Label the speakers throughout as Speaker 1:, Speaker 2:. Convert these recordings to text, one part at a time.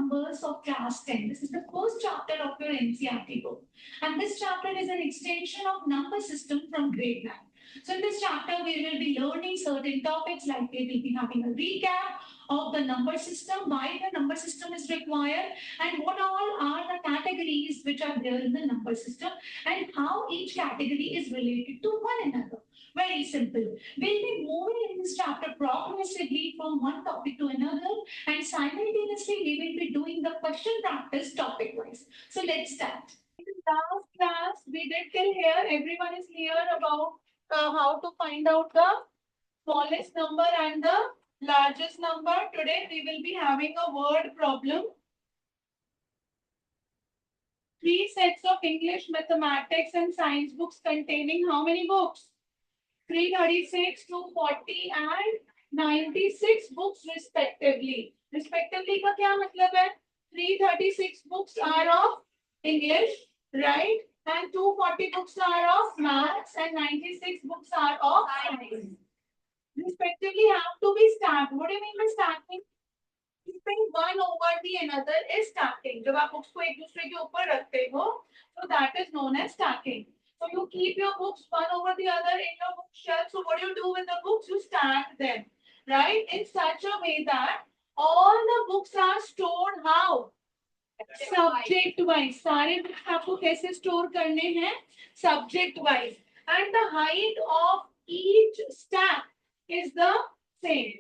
Speaker 1: numbers of class 10. This is the first chapter of your NCERT book. And this chapter is an extension of number system from grade 9. So in this chapter, we will be learning certain topics like we will be having a recap of the number system, why the number system is required, and what all are the categories which are there in the number system, and how each category is related to one another. Very simple. We'll be moving in this chapter progressively from one topic to another, and simultaneously we will be doing the question practice topic wise. So let's start. In the last class, we did till here. Everyone is clear about how to find out the smallest number and the largest number. Today we will be having a word problem. 3 sets of English, mathematics and science books containing how many books? 336, 240 and 96 books respectively. Respectively का क्या मतलब है? 336 books are of English, right? And 240 books are of maths and 96 books are of science. Respectively have to be stacked. What do you mean by stacking? Keeping one over the another is stacking. जब आप books को एक दूसरे के ऊपर रखते हो, so that is known as stacking. So you keep your books one over the other in your bookshelf. So what do you do with the books? You stack them, right? In such a way that all the books are stored how? Subject wise. सारे books आपको कैसे store करने हैं? Subject wise. And the height of each stack is the same.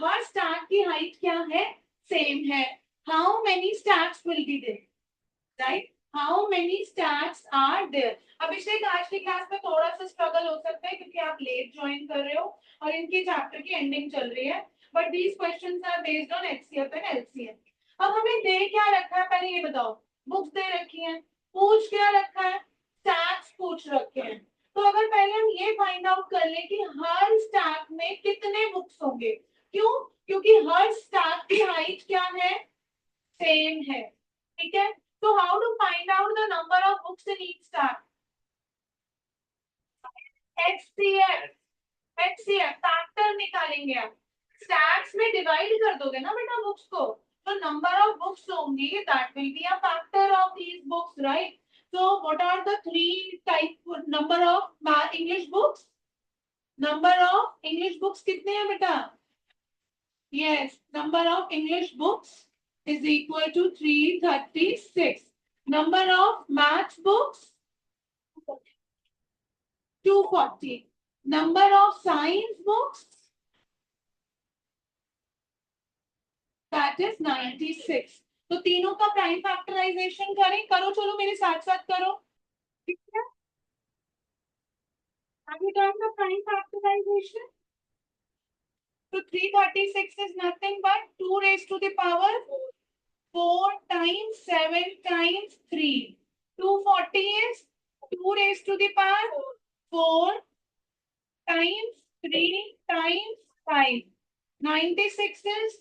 Speaker 1: Her stack की height क्या है? Same है. How many stacks will be there? Right? How many stacks are there? अब इसलिए आज की क्लास में थोड़ा सा स्ट्रगल हो सकता है क्योंकि आप लेट ज्वाइन कर रहे हो और इनकी चैप्टर की एंडिंग चल रही है. But these questions are based on HCF and LCM. अब हमें दे क्या रखा है पहले ये बताओ. बुक्स दे रखी हैं. पूछ क्या रखा है? स्टैक्स पूछ रखे हैं. तो अगर पहले हम ये फाइंड आउट कर लें कि हर स्टैक में कितने बुक्स होंगे. क्यों? क्योंकि हर स्टैक की हाइट क्या है? सेम है. ठीक है. So how to find out the number of books in each stack? HCF. HCF factor निकालेंगे आप. स्टैक्स में डिवाइड कर दोगे ना बेटा बुक्स को. तो नंबर ऑफ बुक्स होंगी that will be a factor of these books, right? So what are the 3 type number of English books? Number of English books कितने हैं बेटा? Yes, number of English books is equal to 336. Number of maths books 240. Number of science books that is 96. तो तीनों का prime factorisation करें. करो चलो मेरे साथ साथ करो. ठीक है. Have you done the prime factorization? So 336 is nothing but 2 raised to the power 4 times 7 times 3. 240 is 2 raised to the power 4 times 3 times 5. 96 is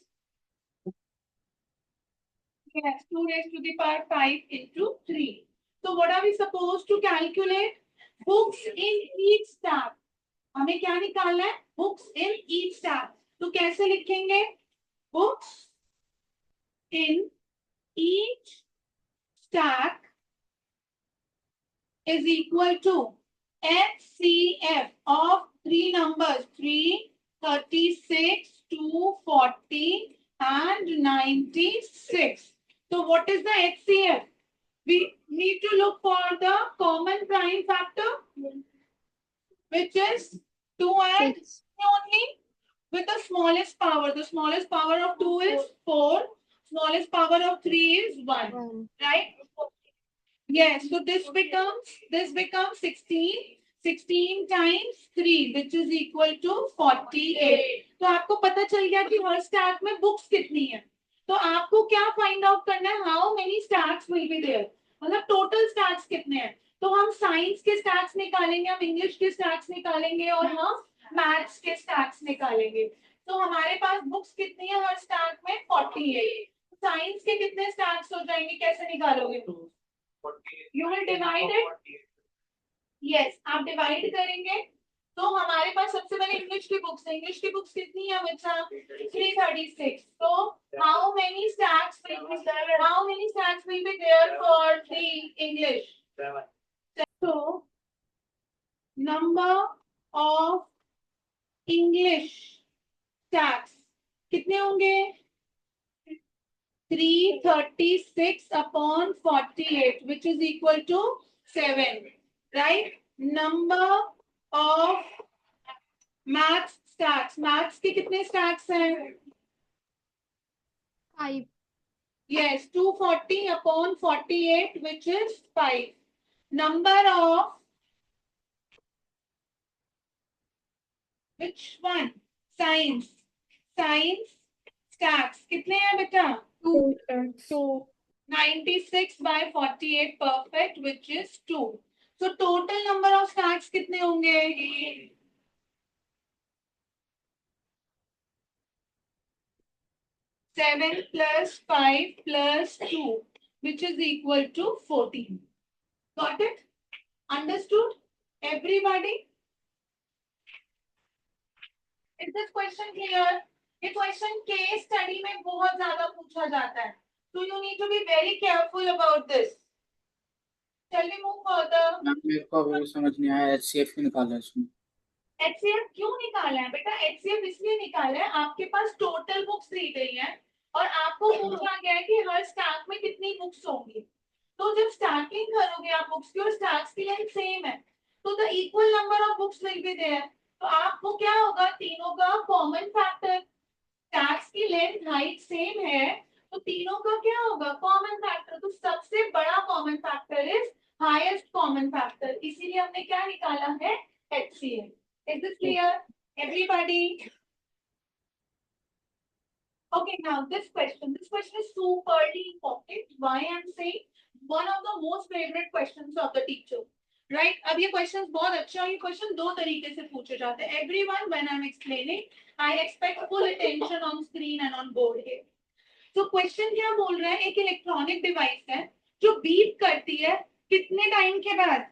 Speaker 1: yes, 2 raised to the power 5 into 3. So what are we supposed to calculate? Books in each stack. हमें क्या निकालना है? Books in each stack. तो कैसे लिखेंगे? Books in each stack is equal to HCF of 3 numbers 3, 36, 240 and 96. So what is the HCF? We need to look for the common prime factor, which is 2 and 3 only, with the smallest power. The smallest power of 2 is 4. Smallest power of 3 is 1. Right? Yes. So this becomes 16. 16 times 3, which is equal to 48. तो आपको पता चल गया कि हर stack में books कितनी है. तो आपको क्या फाइंड आउट करना है? How many stacks will be there. मतलब टोटल स्टैक्स कितने हैं. तो हम साइंस के स्टैक्स निकालेंगे, हम इंग्लिश के स्टैक्स निकालेंगे और हम मैथ्स के स्टैक्स निकालेंगे. तो हमारे पास बुक्स कितनी है हर स्टैक में? 48. साइंस के कितने स्टैक्स हो जाएंगे? कैसे निकालोगे? You will divide it. Yes, आप डिवाइड करेंगे तो हमारे पास सबसे पहले इंग्लिश की बुक्स है। इंग्लिश की बुक्स कितनी है बच्चा? 336. तो how many stacks will be there for the English? 7. So number of English stacks कितने होंगे? 336 upon 48, which is equal to 7, right? Number of maths stacks. Maths के कितने stacks हैं?
Speaker 2: 5.
Speaker 1: Yes, 240 upon 48, which is 5. Number of which one? Science. Science stacks कितने हैं बेटा?
Speaker 2: 2.
Speaker 1: 96 by 48, perfect, which is 2. So total number of stacks कितने होंगे? 7 plus 5 plus 2, which is equal to 14. Got it? Understood? Everybody? Is this question clear? ये question case study में बहुत ज़्यादा पूछा जाता है. So you need to be very careful about this. Shall we move further?
Speaker 3: मेरे को अभी समझ नहीं आया HCF क्यों निकाला है इसमें.
Speaker 1: HCF क्यों निकाला है बेटा? HCF इसलिए निकाला है, आपके पास टोटल बुक्स दी गई है और आपको पूछा गया है कि हर स्टैक में कितनी बुक्स होंगी. तो जब स्टैकिंग करोगे आप बुक्स की और स्टैक्स की लेंथ सेम है, तो the equal number of books will be there. तो आपको क्या होगा? तीनों का कॉमन फैक्टर. स्टैक्स की लेंथ हाइट सेम है, तो तीनों का क्या होगा? Common factor. तो सबसे बड़ा common factor is highest common factor. इसीलिए हमने क्या निकाला है? HCF. Is this clear? Everybody? Okay, now this question is superly important. Why I'm saying one of the most favorite questions of the teacher. Right? अब ये questions बहुत अच्छा है. ये question दो तरीके से पूछे जाते हैं. Everyone, when I'm explaining, I expect full attention on screen and on board here. So question क्या बोल रहा है? एक इलेक्ट्रॉनिक डिवाइस है जो बीप करती है कितने टाइम के बाद?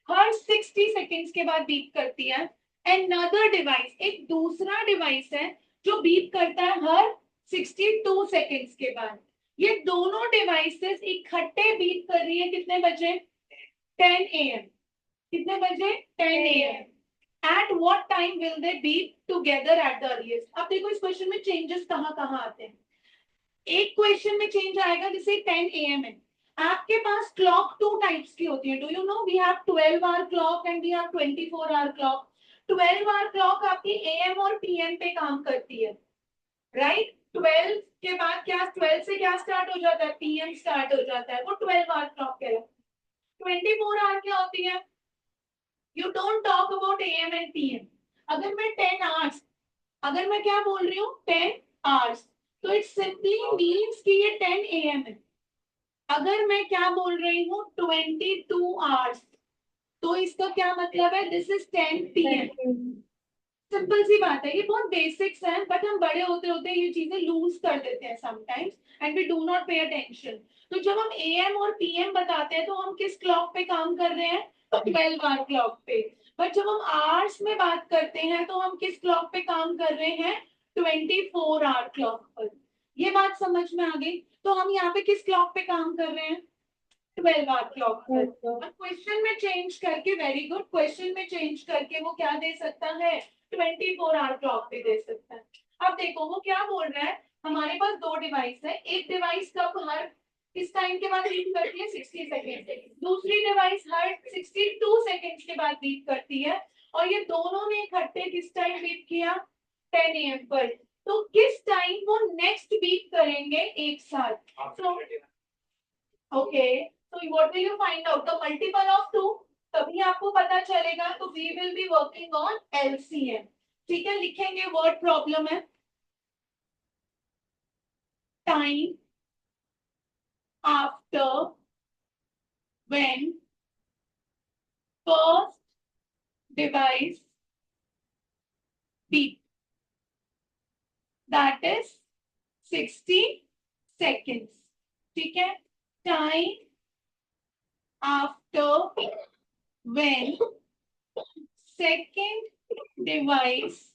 Speaker 1: हर 60 सेकेंड्स के बाद बीप करती है. Another device, एक दूसरा डिवाइस है जो बीप करता है हर 62 सेकेंड्स के बाद. ये दोनों डिवाइसेस इकट्ठे बीप कर रही है कितने बजे? 10 AM. कितने बजे? 10 AM. At what time will they beep together at the earliest? अब देखो इस क्वेश्चन में चेंजेस कहाँ आते हैं. एक क्वेश्चन में चेंज आएगा जैसे 10 AM है. आपके पास क्लॉक 2 टाइप्स की होती है. Do you know we have 12 hour clock and we have 24 hour clock. 12 hour clock आपकी AM और PM पे काम करती है, राइट? 12 के बाद क्या, 12 से क्या स्टार्ट हो जाता है? PM स्टार्ट हो जाता है. वो 12 आवर क्लॉक कहलाता है. 24 आवर क्या होती है? You don't talk about AM and PM. अगर मैं 10 आवर्स, अगर मैं क्या बोल रही हूँ 10 आवर्स, तो इट सिंपली मीन्स कि ये 10 AM है. अगर मैं क्या बोल रही हूँ 22 आवर्स, तो इसका क्या मतलब है? This is 10 PM. सिंपल सी बात है. ये बहुत बेसिक्स हैं, बट हम बड़े होते होते ये चीजें लूज कर देते हैं sometimes and we do not pay attention. तो जब हम AM और PM बताते हैं तो हम किस क्लॉक पे काम कर रहे हैं? 12 आवर क्लॉक पे. बट जब हम आवर्स में बात करते हैं तो हम किस क्लॉक पे काम कर रहे हैं? 24 आवर क्लॉक पर. ये बात समझ में आ गई? तो हम यहाँ पे किस क्लॉक पे काम कर रहे हैं? 12 आवर क्लॉक पर. क्वेश्चन में चेंज करके, वेरी गुड, क्वेश्चन में चेंज करके वो क्या दे सकता है? 24 आवर क्लॉक पे दे सकता है. अब देखो वो क्या बोल रहा है. हमारे पास दो डिवाइस है. एक डिवाइस कब हर किस टाइम के बाद बीप करती है? 60 सेकेंड. दूसरी डिवाइस हर 62 सेकेंड्स के बाद बीप करती है. और ये दोनों ने इकट्ठे किस टाइम बीप किया? 10 AM पर. तो किस टाइम वो नेक्स्ट बीप करेंगे एक साथ? So, okay, so what will you find out? The multiple of 2. तभी आपको पता चलेगा. तो we will be working on LCM. ठीक है, लिखेंगे. वर्ड प्रॉब्लम है. Time after when first device beep, that is 60 seconds. ठीक है. Time after when second device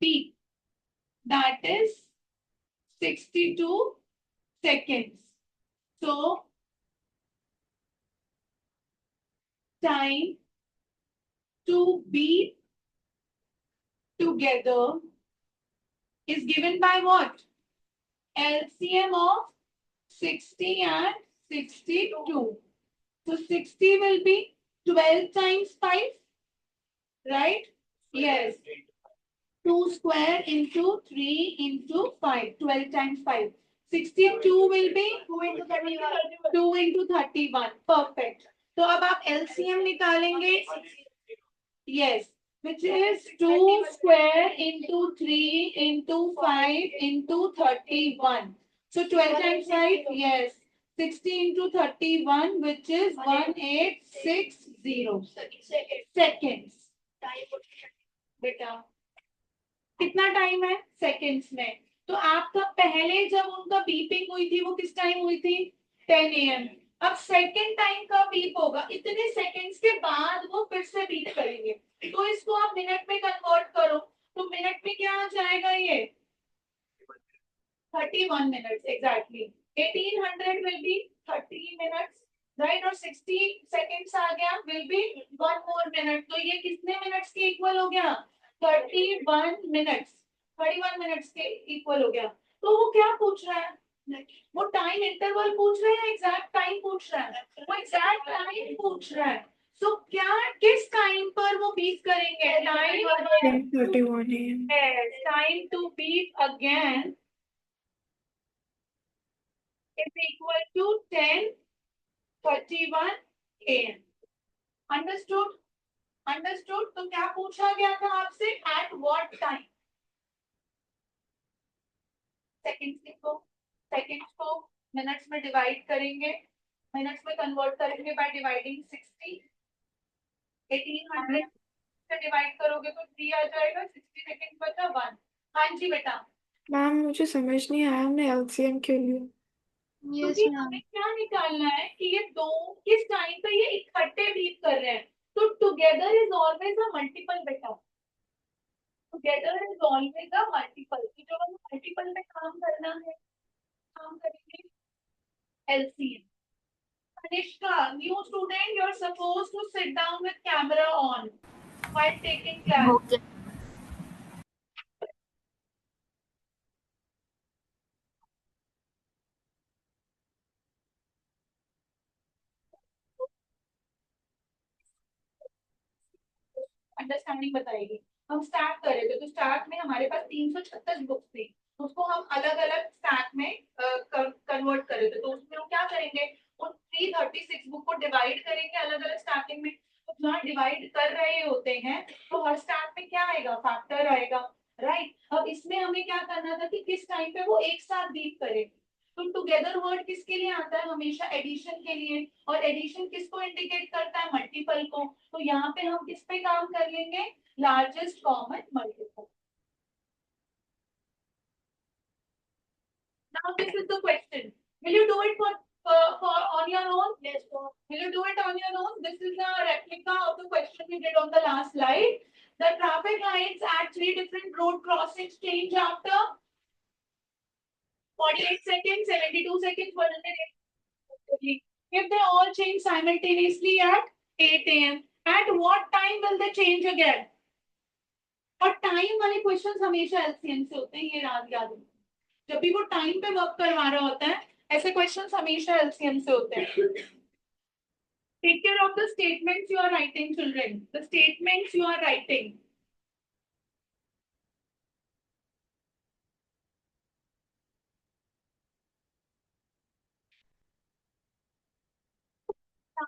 Speaker 1: beep. That is 62 seconds. So time to beep together is given by what? LCM of 60 and 62. So 60 will be 12 times 5, right? Yes. 2 square into 3 into 5. 12 times 5. 62 will be 2 into 31. 2 into 31. Perfect. तो अब आप LCM निकालेंगे. Yes. Which is 2 square into 3 into 5 into 31. So 12 times 5, yes. 60 into 31, which is 1860 seconds. बेटा कितना time है seconds में. तो आपका पहले जब उनका बीपिंग हुई थी वो किस टाइम हुई थी 10 AM. अब सेकेंड टाइम का बीप होगा इतने सेकेंड्स के बाद वो फिर से बीप करेंगे. तो इसको आप मिनट में कन्वर्ट करो तो मिनट में क्या आ जाएगा ये 31 minutes exactly. 1800 will be 30 minutes, right? और 60 seconds आ गया will be 1 more minute. तो ये कितने minutes के equal हो गया 31 minutes. 31 minutes के equal हो गया. तो वो क्या पूछ रहा है वो टाइम इंटरवल पूछ रहा है या एग्जैक्ट टाइम पूछ रहा है. वो एग्जैक्ट टाइम पूछ रहा है. सो क्या किस टाइम पर वो बीट करेंगे time
Speaker 2: 10:31 a.m.
Speaker 1: Time to beat again is equal to 10:31 AM. Understood? Understood? तो क्या पूछा गया था आपसे at what time? सेकेंड्स को मिनट्स में डिवाइड करेंगे मिनट्स में कन्वर्ट करेंगे बाय डिवाइडिंग 60. 1800 से डिवाइड करोगे तो 3 आ जाएगा. 60 सेकेंड बचा 1. हाँ जी बेटा.
Speaker 2: मैम मुझे समझ नहीं आया हमने LCM क्यों लिया.
Speaker 1: क्योंकि हमें क्या निकालना है कि ये दो किस टाइम पे ये इकट्ठे बीट कर रहे हैं. तो together is always a multiple बेटा. Together is always a multiple. तो जब हम मल्टीपल में काम करना है काम करेंगे LCM. Kanishka, new student, you're supposed to sit down with camera on while taking class.
Speaker 4: Okay.
Speaker 1: Understanding बताएगी. हम स्टार्ट कर रहे थे तो स्टार्ट में हमारे पास 336 बुक्स थी. उसको हम अलग अलग स्टार्ट में कन्वर्ट कर रहे थे. तो उसमें हम क्या करेंगे उन 336 बुक को डिवाइड करेंगे अलग अलग स्टार्टिंग में. तो जहाँ डिवाइड कर रहे होते हैं तो हर स्टार्ट में क्या आएगा फैक्टर आएगा. राइट. अब इसमें हमें क्या करना था कि किस टाइम पे वो एक साथ बीट करे. तो टुगेदर वर्ड किसके लिए आता है हमेशा एडिशन के लिए. और एडिशन किसको इंडिकेट करता है मल्टीपल को. तो यहाँ पे हम किस पे काम कर लेंगे largest common multiple. Now this is the question. Will you do it for on your own? Yes. Will you do it on your own? This is a replica of the question we did on the last slide. The traffic lights at 3 different road crossings change after 48 seconds, 72 seconds, 180. If they all change simultaneously at 8 AM, at what time will they change again? और time वाले questions हमेशा LCM से होते हैं. ये याद रखना. जब भी वो टाइम पे वर्क करवा रहा होता है ऐसे क्वेश्चंस हमेशा एलसीएम से होते हैं. Take care of the statements you are writing children. The statements you are writing.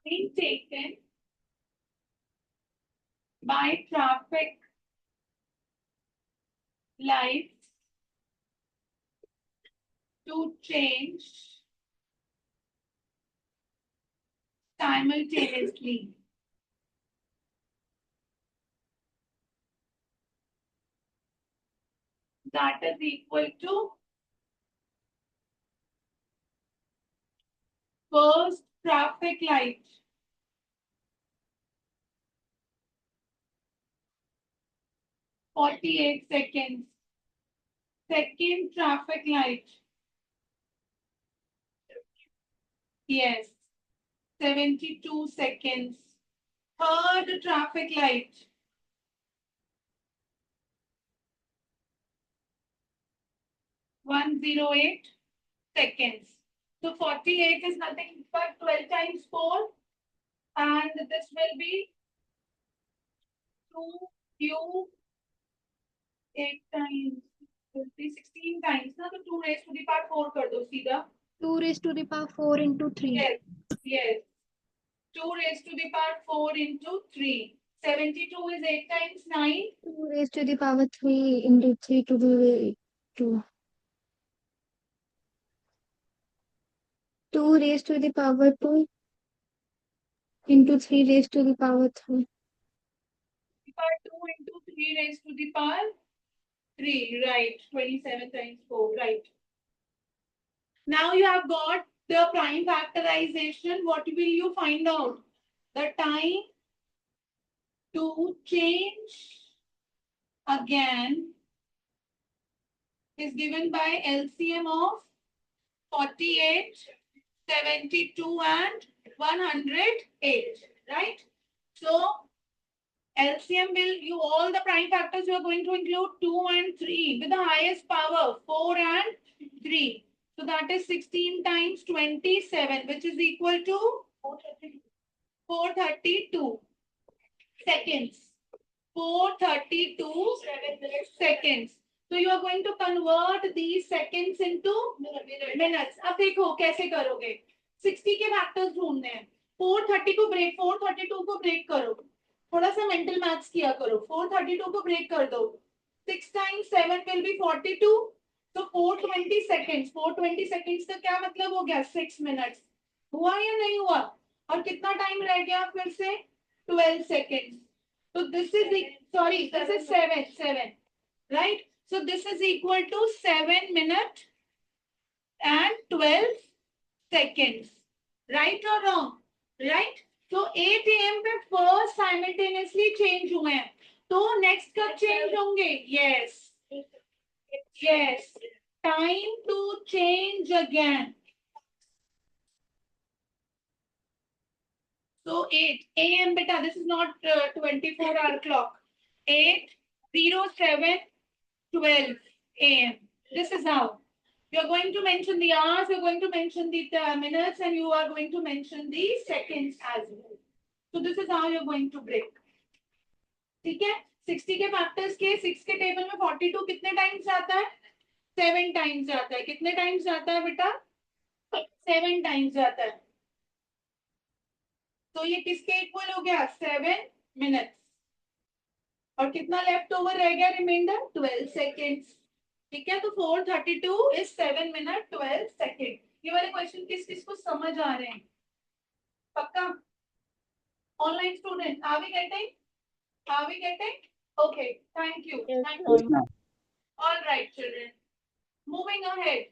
Speaker 1: Time taken by traffic lights to change simultaneously. That is equal to first traffic light 48 seconds. Second traffic light. Yes. 72 seconds. Third traffic light. 108 seconds. So 48 is nothing but 12 times 4. And this will be 2q 8 times 50, 16 times. Now the 2 raised to the power 4 kar do सीधा.
Speaker 4: 2 raised to the power 4 into 3.
Speaker 1: Yes. Yes. 2 raised to the power 4 into 3. 72 is 8 times 9.
Speaker 4: 2 raised to the power 3 into 3 to the 2. 2 raised to the power 2 into 3 raised to the power 3.
Speaker 1: Power 2 into 3 raised to the power 3. Right. 27 times 4. Right. Now you have got the prime factorization. What will you find out? The time to change again is given by LCM of 48, 72 and 108, right? So LCM will, you all the prime factors you are going to include 2 and 3 with the highest power 4 and 3. So that is 16 times 27, which is equal to 432 seconds. 432 seconds. So you are going to convert these seconds into minutes. अब देखो कैसे करोगे? 60 के factors ढूंढने हैं. 432 को break करो. थोड़ा सा मेंटल मैथ्स किया करो. 432 को ब्रेक कर दो. 6 times 7 will be 42. So 420 seconds. 420 seconds का क्या मतलब हो गया? 6 minutes. हुआ या नहीं हुआ? और कितना टाइम रह गया फिर से? 12 seconds. So this is this is 7, right? So this is equal to 7 minutes and 12 seconds, right or wrong? Right? So 8 AM पे first simultaneously change हुए हैं. तो next कब change होंगे? Yes. Yes. Time to change again. So 8 AM beta, this is not 24-hour clock. 8:07 12 AM. This is how. You're going to mention the hours, you're going to mention the minutes, and you are going to mention the seconds as well. So this is how you're going to break. ठीक है? 60 के factors के 6 के table में 42 कितने times जाता है? 7 times जाता है. कितने टाइम्स जाता है बेटा? 7 टाइम्स जाता है. तो ये किसके इक्वल हो गया? 7 मिनट्स. और कितना लेफ्ट ओवर रह गया रिमाइंडर? 12 सेकेंड्स. ठीक है, तो 432 इज 7 मिनट 12 सेकेंड. ये वाले क्वेश्चन किस किस को समझ आ रहे हैं? पक्का? Online student, are we getting? Are we getting? Okay, thank you. Thank you.
Speaker 3: Yes, ma'am.
Speaker 1: All right, children. Moving ahead.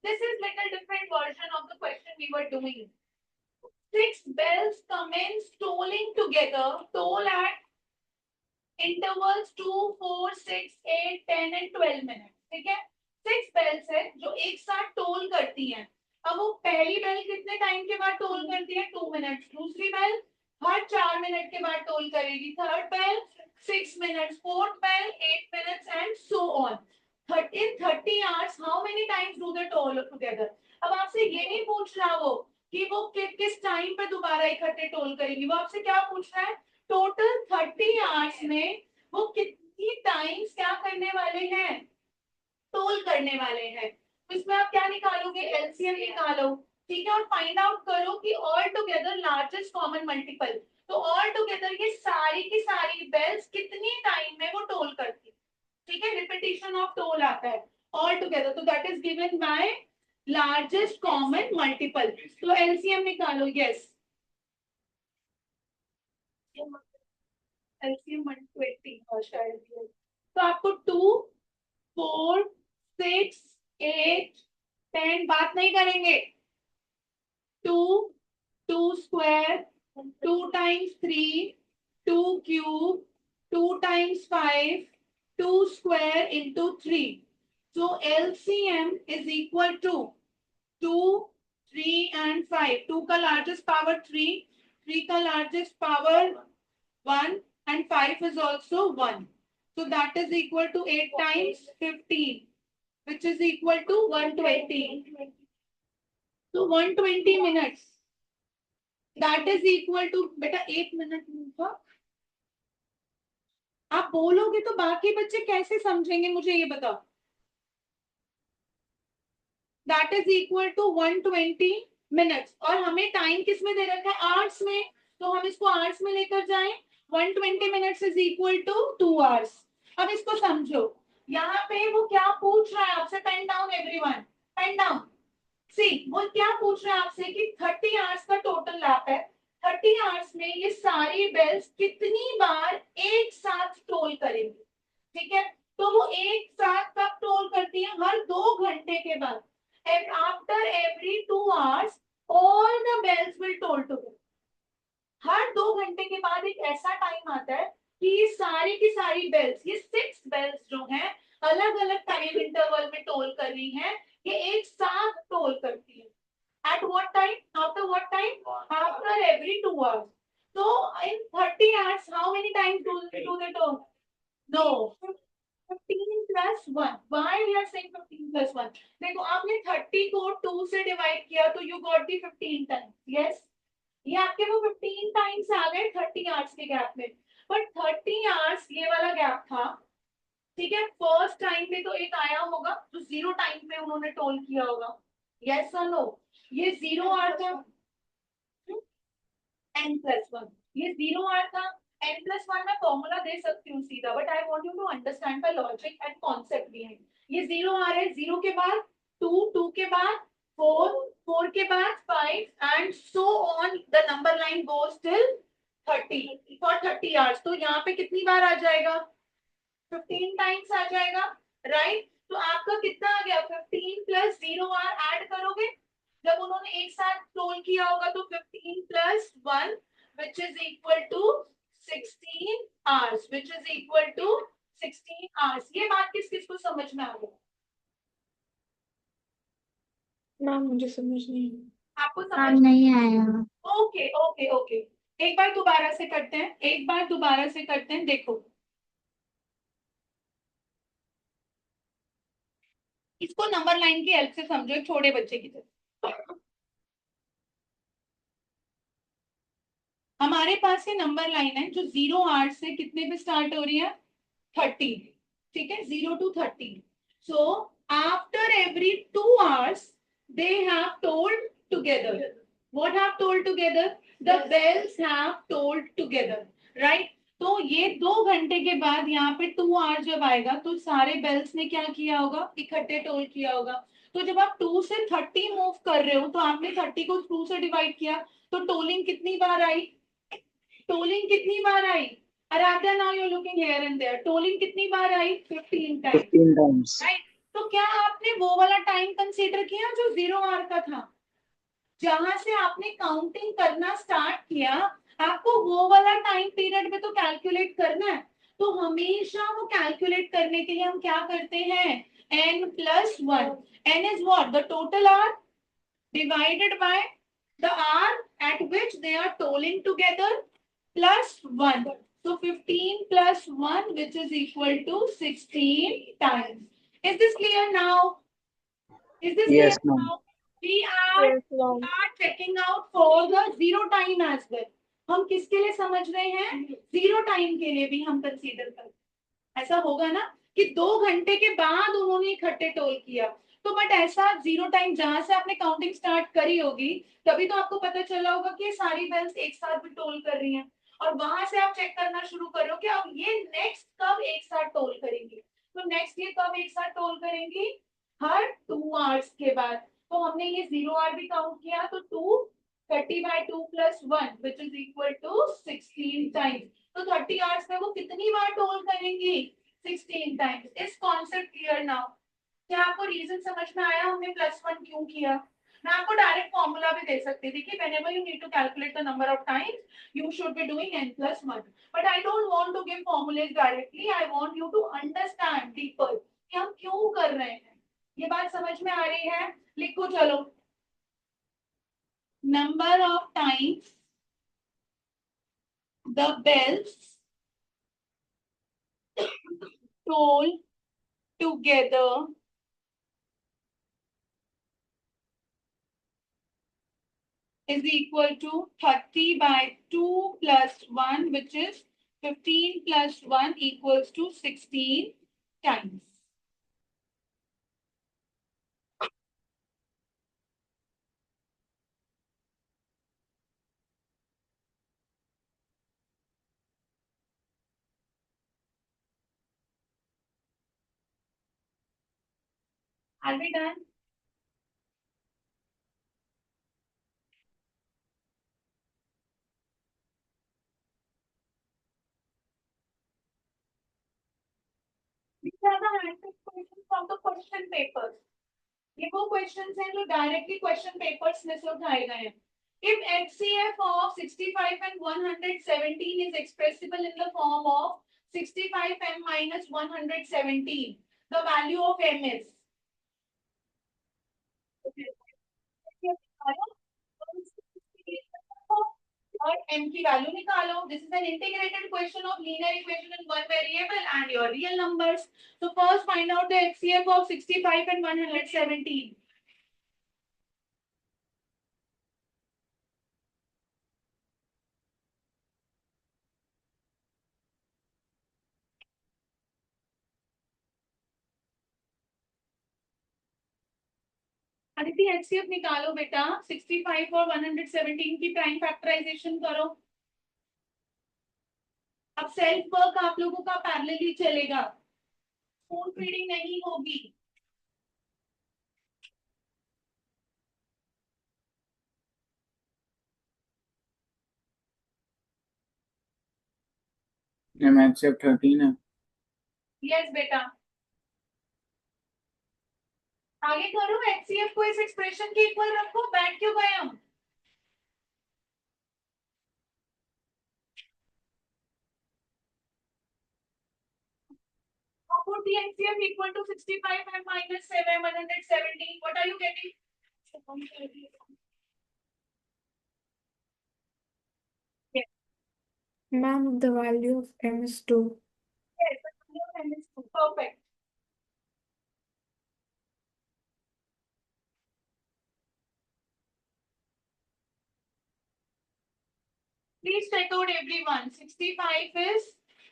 Speaker 1: This is little different version of the question we were doing. 6 bells commence tolling together. Toll at intervals 2, 4, 6, 8, 10 and 12 minutes. ठीक है? 6 bells है जो एक साथ toll करती हैं. अब वो पहली बेल कितने टाइम के बाद टोल करती है? 2 मिनट्स. दूसरी बेल हर 4 मिनट के बाद टोल करेगी. Third bell 6 minutes. Fourth bell 8 minutes and so on. 30 hours, how many times do they toll together? अब आपसे ये नहीं पूछ रहा वो कि वो किस टाइम पे दोबारा इकट्ठे टोल करेगी. वो आपसे क्या पूछ रहा है? टोटल 30 आवर्स में वो कितनी टाइम्स क्या करने वाले हैं? टोल करने वाले हैं. तो इसमें आप क्या निकालोगे? एलसीएम निकालो. ठीक है, और फाइंड आउट करो कि all together largest common multiple. तो ऑल टुगेदर ये सारी की सारी बेल्स कितनी टाइम में वो टोल करती है. ठीक है, रिपीटिशन ऑफ टोल आता है ऑल टुगेदर. तो that is given by largest common multiple. तो एलसीएम निकालो. यस, एलसीएम 120 शायद. तो आपको 2, 4, 6, 8, 10 बात नहीं करेंगे. 2 square 2 times 3 2 cube 2 times 5, 2 square into 3. So LCM is equal to 2, 3 and 5. 2 का largest power 3, 3 का largest power 1 and 5 is also 1. So that is equal to 8 times 15, which is equal to 120. So 120 minutes. That is equal to, बेटा 1 minute होगा. आप बोलोगे तो बाकी बच्चे कैसे समझेंगे, मुझे ये बताओ. That is equal to 120 minutes. और हमें टाइम किस में दे रखा है, आवर्स में, तो हम इसको आवर्स में लेकर जाएं. 120 minutes is equal to 2 hours. अब इसको समझो, यहाँ पे वो क्या पूछ रहा है आपसे. Pen down everyone, pen down. See, वो क्या पूछ रहा है आपसे कि 30 आवर्स का टोटल लैप है. 30 आवर्स में ये सारी बेल्स कितनी बार एक साथ टोल करेंगे. ठीक है, तो वो एक साथ कब टोल करती है, हर 2 घंटे के बाद. After every 2 hours, all the bells will toll together. हर 2 घंटे के बाद एक ऐसा टाइम आता है कि ये सारी की सारी बेल्स, ये 6 बेल्स जो हैं अलग अलग टाइम इंटरवल में टोल कर रही हैं, ये एक साथ टोल करती है. At what time? After what time? After every 2 hours. So in 30 hours, how many times do they toll? No. 15 plus 1. Why we are saying 15 plus 1? देखो, आपने 30 को 2 से डिवाइड किया तो you got the 15 times. Yes? ये आपके वो 15 times आ गए 30 आवर्स के गैप में. बट 30 आवर्स ये वाला गैप था. ठीक है, फर्स्ट टाइम पे तो एक आया होगा जो 0 टाइम पे उन्होंने टोल किया होगा. यस और नो? ये 0 आवर था, n+1. ये 0 आवर था. n+1 मैं फॉर्मूला दे सकती हूँ सीधा, but I want you to understand the logic and concept behind. ये 0 आ रहा है, 0 के बाद 2, 2 के बाद 4, 4 के बाद 5 and so on. The number line goes till 30 for 30 hours. तो यहाँ पे कितनी बार आ जाएगा, 15 टाइम्स आ जाएगा. राइट, तो आपका कितना आ गया, 15 प्लस 0 आवर ऐड करोगे जब उन्होंने एक साथ टोल किया होगा तो 15 plus 1 which is equal to 16 hours, which is equal to 16 hours. ये बात किस किस को समझ में आ गई?
Speaker 2: मैम मुझे समझ नहीं आई.
Speaker 1: आपको
Speaker 4: काम
Speaker 1: समझ
Speaker 4: नहीं आया.
Speaker 1: Okay okay okay. एक बार दोबारा से करते हैं, एक बार दोबारा से करते हैं. देखो, इसको नंबर लाइन की हेल्प से समझो, एक छोटे बच्चे की तरह. हमारे पास ये नंबर लाइन है जो 0 आवर से कितने पे स्टार्ट हो रही है, 30. ठीक है, 0 to 30. So after every 2 hours they have tolled together. What have tolled together? The bells have tolled together, right? तो ये 2 घंटे के बाद यहाँ पे 2 आवर जब आएगा तो सारे बेल्स ने क्या किया होगा, इकट्ठे टोल किया होगा. तो जब आप 2 से 30 मूव कर रहे हो तो आपने 30 को 2 से डिवाइड किया तो टोलिंग कितनी बार आई, टोलिंग कितनी बार आई. Aradhya, now you're looking here and there. Tolling कितनी बार आई, 15 टाइम्स.
Speaker 3: 15 times.
Speaker 1: राइट, तो क्या आपने वो वाला टाइम कंसीडर किया जो 0 आवर का था, जहां से आपने काउंटिंग करना स्टार्ट किया, आपको वो वाला टाइम पीरियड में तो कैलकुलेट करना है. तो हमेशा वो कैलकुलेट करने के लिए हम क्या करते हैं, n+1. n is what, the total hour divided by the hour at which they are tolling together plus 1. So 15 plus 1 which is equal to 16 times. Is this clear now? Is this
Speaker 3: Yes,
Speaker 1: clear
Speaker 3: ma'am.
Speaker 1: now? We are checking out for the 0 time as well. हम किसके लिए समझ रहे हैं, 0 time के लिए भी हम कंसीडर करते हैं. ऐसा होगा ना कि 2 घंटे के बाद उन्होंने इकट्ठे टोल किया, तो बट ऐसा 0 टाइम जहां से आपने काउंटिंग स्टार्ट करी होगी तभी तो आपको पता चला होगा कि सारी बेल्स एक साथ भी टोल कर रही हैं, और वहां से आप चेक करना शुरू करो कि अब ये नेक्स्ट कब एक साथ टोल करेंगी. तो नेक्स्ट ये कब एक साथ टोल करेंगी, हर 2 आवर्स के बाद. तो हमने ये 0 आवर भी काउंट किया तो 2, 30/2 plus 1 which is equal to 16 times. तो 30 आवर्स में वो कितनी बार टोल करेंगी, 16 टाइम्स. इस कॉन्सेप्ट क्लियर नाउ? क्या आपको रीजन समझ में आया हमने +1 क्यों किया? मैं आपको डायरेक्ट फॉर्मूला भी दे सकती थी कि whenever you need to calculate the number of times you should be doing n+1, but I don't want to give formulas directly. I want you to understand deeper कि हम क्यों कर रहे हैं. ये बात समझ में आ रही है? लिखो चलो. Number of times the bells toll together is equal to 30 by 2 plus 1, which is 15 plus 1 equals to 16 times. Are we done? These are the answer questions from the question papers. ये वो questions हैं जो directly question papers में से उठाए गए हैं. If HCF of 65 and 117 is expressible in the form of 65m minus 117, the value of m is. और m की वैल्यू निकालो. This is an integrated question of linear equation in one variable and your real numbers. So first find out the HCF of 65 and 117. Aditi HCF निकालो बेटा. 65 और 117 की prime factorisation करो. अब self work आप लोगों का पैरेलली चलेगा. स्पून फीडिंग नहीं होगी.
Speaker 3: मैथ से 13 है.
Speaker 1: यस बेटा. आगे करो. HCF को इस एक्सप्रेशन के इक्वल रखो. बैठ क्यों गए हम? Put the HCF equal to 65 and minus 717. What are you getting? Yes.
Speaker 2: Ma'am, the value of m is 2.
Speaker 1: Yes, the value of m is 2. Perfect. Please check out everyone. 65 is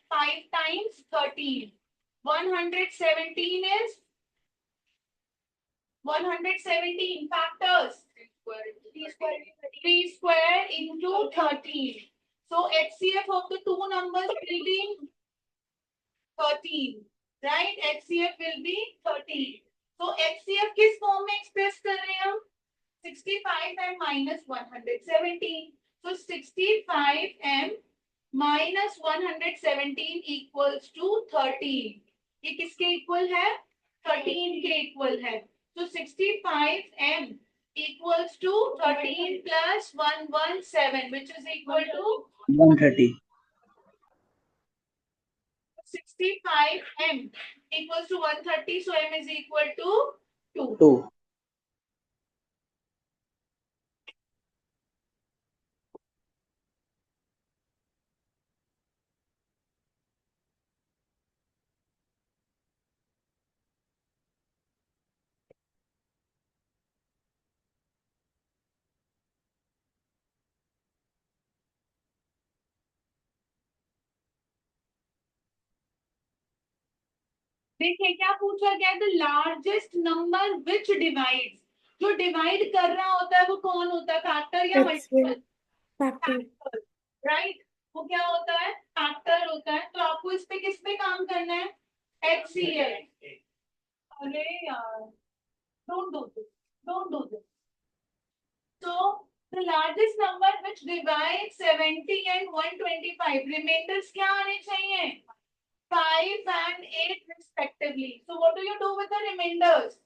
Speaker 1: 5 times 13. 117 is 117 factors. 3 square into 13. So HCF of the two numbers will be 13. Right? HCF will be 13. So HCF किस form में express कर रहे हैं हम? 65m minus 117. So 65m minus 117 equals to 13. ये किसके equal है? 13 के इक्वल है. So 65m equals to 13 plus 117, which is equal to
Speaker 3: 130.
Speaker 1: 65m equals to 130. So m is equal to 2.
Speaker 3: 2.
Speaker 1: देखिए क्या पूछा गया. The largest number which divides. जो डिवाइड कर रहा होता है वो कौन होता है? फैक्टर या मल्टीपल?
Speaker 2: Factor.
Speaker 1: राइट. वो क्या होता है? फैक्टर होता है. तो आपको इस पे किस पे काम करना है? HCF. अरे यार, don't do this. Don't do this. So the largest number which divides 70 and 125, remainders क्या आने चाहिए? 5 and 8 respectively. So what do you do with the remainders?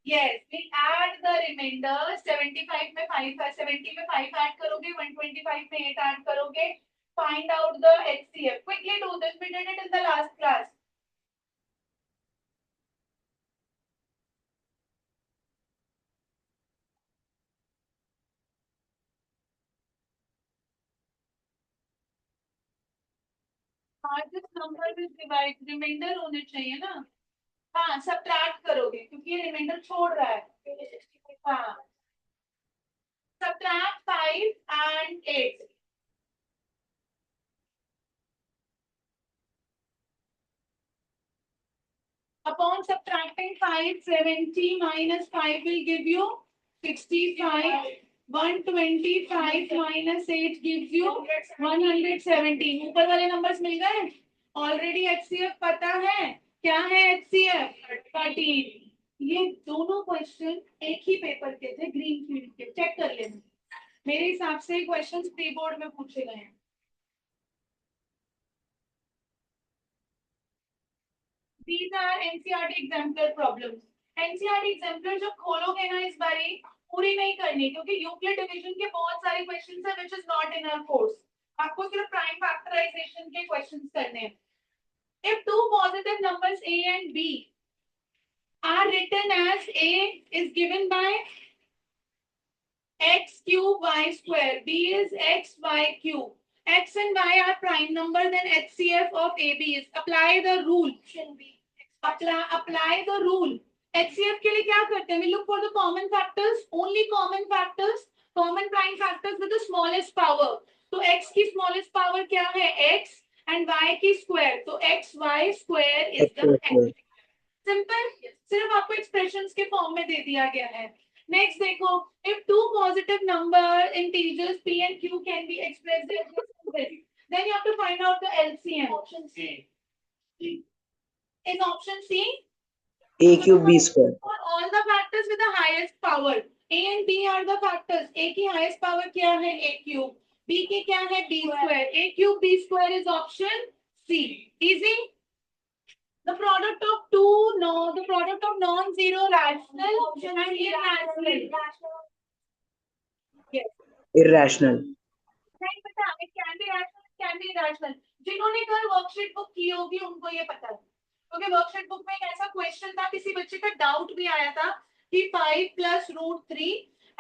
Speaker 1: Yes, we add the remainder. 75 में 5 है, 70 में 5 ऐड करोगे, 125 में 8 ऐड करोगे. Find out the HCF. Quickly do this. We did it in the last class. This number will divide. Remainder होने चाहिए ना. हाँ, subtract करोगे क्योंकि ये remainder छोड़ रहा है. हाँ. Subtract 5 and 8. Upon subtracting 5, 70 minus 5 will give you 65. 125 minus 8 gives you 117. ऊपर वाले numbers मिल गए? Already HCF पता है. क्या है HCF? 13. ये दोनों क्वेश्चन एक ही पेपर के थे, ग्रीन फील्ड के. चेक कर लेना. मेरे हिसाब से क्वेश्चंस प्री बोर्ड में पूछे गए हैं. These are NCERT exemplar problems. NCERT exemplar जब खोलोगे ना इस बारी पूरी नहीं करनी क्योंकि यूक्लिड डिवीजन के बहुत सारे क्वेश्चंस हैं which is not in our course. आपको सिर्फ प्राइम फैक्टराइजेशन के क्वेश्चंस करने हैं. If two positive numbers A and B are written as A is given by x cube y square, B is x y cube. X and y are prime number, then HCF of AB is apply the rule. Apply the rule. HCF के लिए क्या करते हैं? We look for the common factors, only common factors, common prime factors with the smallest power. तो x की smallest power क्या है? X and y की square. तो x y square is the x. Simple. सिर्फ आपको expressions के form में दे दिया गया है. Next देखो, if two positive number integers p and q can be expressed as this, then you have to find out the LCM. Option C. Is option C?
Speaker 3: A cube B square.
Speaker 1: For all the factors with the highest power, A and B are the factors. A की highest power क्या है? A cube. B की क्या है? B square. A cube B square is option C. Easy. The product of non-zero rational and irrational. Yes.
Speaker 3: Irrational.
Speaker 1: नहीं पता. It can be rational, it can be irrational. जिन्होंने कल worksheet book की होगी उनको ये पता है. क्योंकि वर्कशीट बुक में एक ऐसा क्वेश्चन था, किसी बच्चे का डाउट भी आया था कि 5 plus √3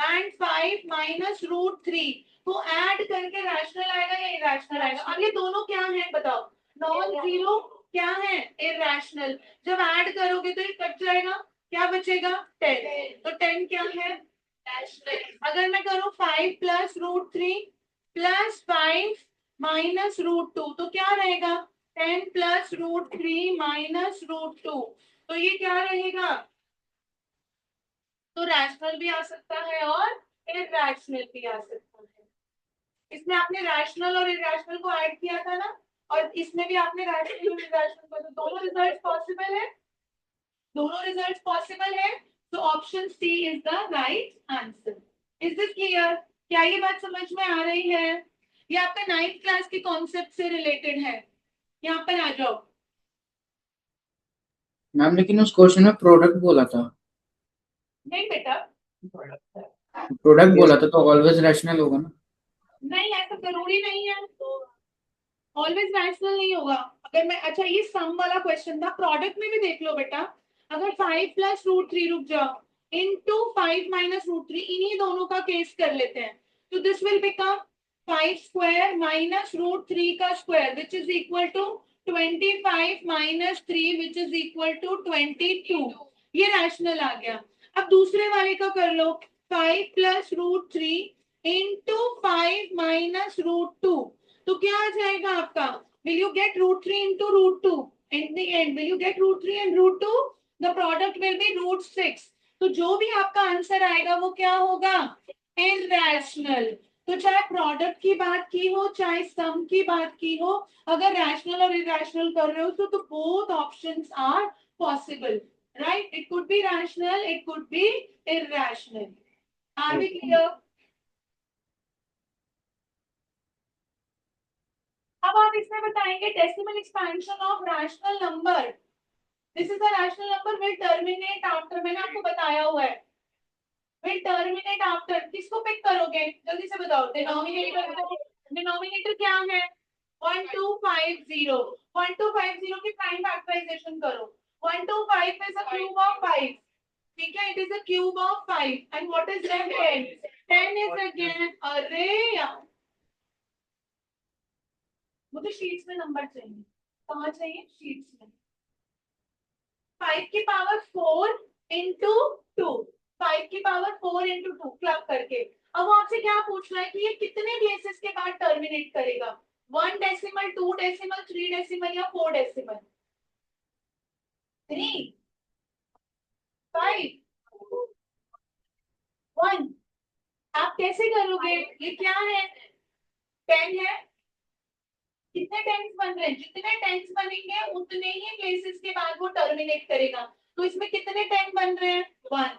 Speaker 1: and 5 minus √3 को ऐड करके रैशनल आएगा या इरेशनल आएगा. अब ये दोनों क्या है बताओ? नॉन जीरो क्या है? इरेशनल. जब ऐड करोगे तो ये कट जाएगा, क्या बचेगा? 10. तो 10 क्या है? अगर मैं करूं 5 plus √3 plus 5 minus √2 तो क्या रहेगा? 10 plus √3 minus √2. तो ये क्या रहेगा? तो रैशनल भी आ सकता है और इरैशनल भी आ सकता है. इसमें आपने रैशनल और इरैशनल को ऐड किया था ना, और इसमें भी आपने रैशनल और इरैशनल को, तो दोनों रिजल्ट पॉसिबल है. दोनों रिजल्ट पॉसिबल है. तो option C is the right answer. Is this clear? क्या ये बात समझ में आ रही है? ये आपका 9th क्लास के कॉन्सेप्ट से रिलेटेड है. यहाँ पर आ जाओ.
Speaker 3: मैम लेकिन उस क्वेश्चन में प्रोडक्ट बोला था.
Speaker 1: नहीं बेटा,
Speaker 3: प्रोडक्ट बोला था तो ऑलवेज रैशनल होगा ना.
Speaker 1: नहीं ऐसा जरूरी नहीं है. ऑलवेज रैशनल नहीं होगा. अगर मैं, अच्छा ये सम वाला क्वेश्चन था, प्रोडक्ट में भी देख लो बेटा. अगर 5 plus √3 रुक जाओ into 5 minus √3, इन्हीं दोनों का केस कर लेते हैं. तो this will become 5 square minus √3 का square which is equal to 25 minus 3 which is equal to 22. ये रैशनल आ गया. अब दूसरे वाले का कर लो. 5 plus √3 into 5 minus √2. तो क्या आ जाएगा आपका? Will you get √3 into √2? In the end, will you get √3 and √2? The product will be √6. तो जो भी आपका आंसर आएगा वो क्या होगा? इरैशनल. तो चाहे प्रोडक्ट की बात की हो चाहे सम की बात की हो, अगर रैशनल और इरैशनल कर रहे हो तो both options are possible. Right? It could be rational, it could be irrational. Are we clear? अब आप इसमें बताएंगे decimal expansion of rational number. This is a rational number will terminate after, मैंने आपको बताया हुआ है, विल टर्मिनेट आफ्टर। किसको पिक करोगे जल्दी से बताओ, डिनोमिनेटर को। डिनोमिनेटर क्या है 1250, 1250 की प्राइम फैक्टराइजेशन करो। 125 इज अ क्यूब ऑफ 5, ठीक है, it is a cube of 5 and what is left 10, 10 is again, अरे यार मुझे शीट्स में नंबर चाहिए, कहाँ चाहिए शीट्स में। 5 की पावर 4 इंटू 2, 5 की पावर 4 इंटू 2 क्लब करके। अब वो आपसे क्या पूछ रहा है कि ये कितने प्लेसेस के बाद टर्मिनेट करेगा, 1 डेसिमल, 2 डेसिमल, 3 डेसिमल या 4 डेसिमल। 3, 5, 1। आप कैसे करोगे, ये क्या है 10 है, कितने टेंस बन रहे हैं, जितने टेंस बनेंगे उतने ही प्लेसेस के बाद वो टर्मिनेट करेगा। तो इसमें कितने टेन बन रहे हैं 1,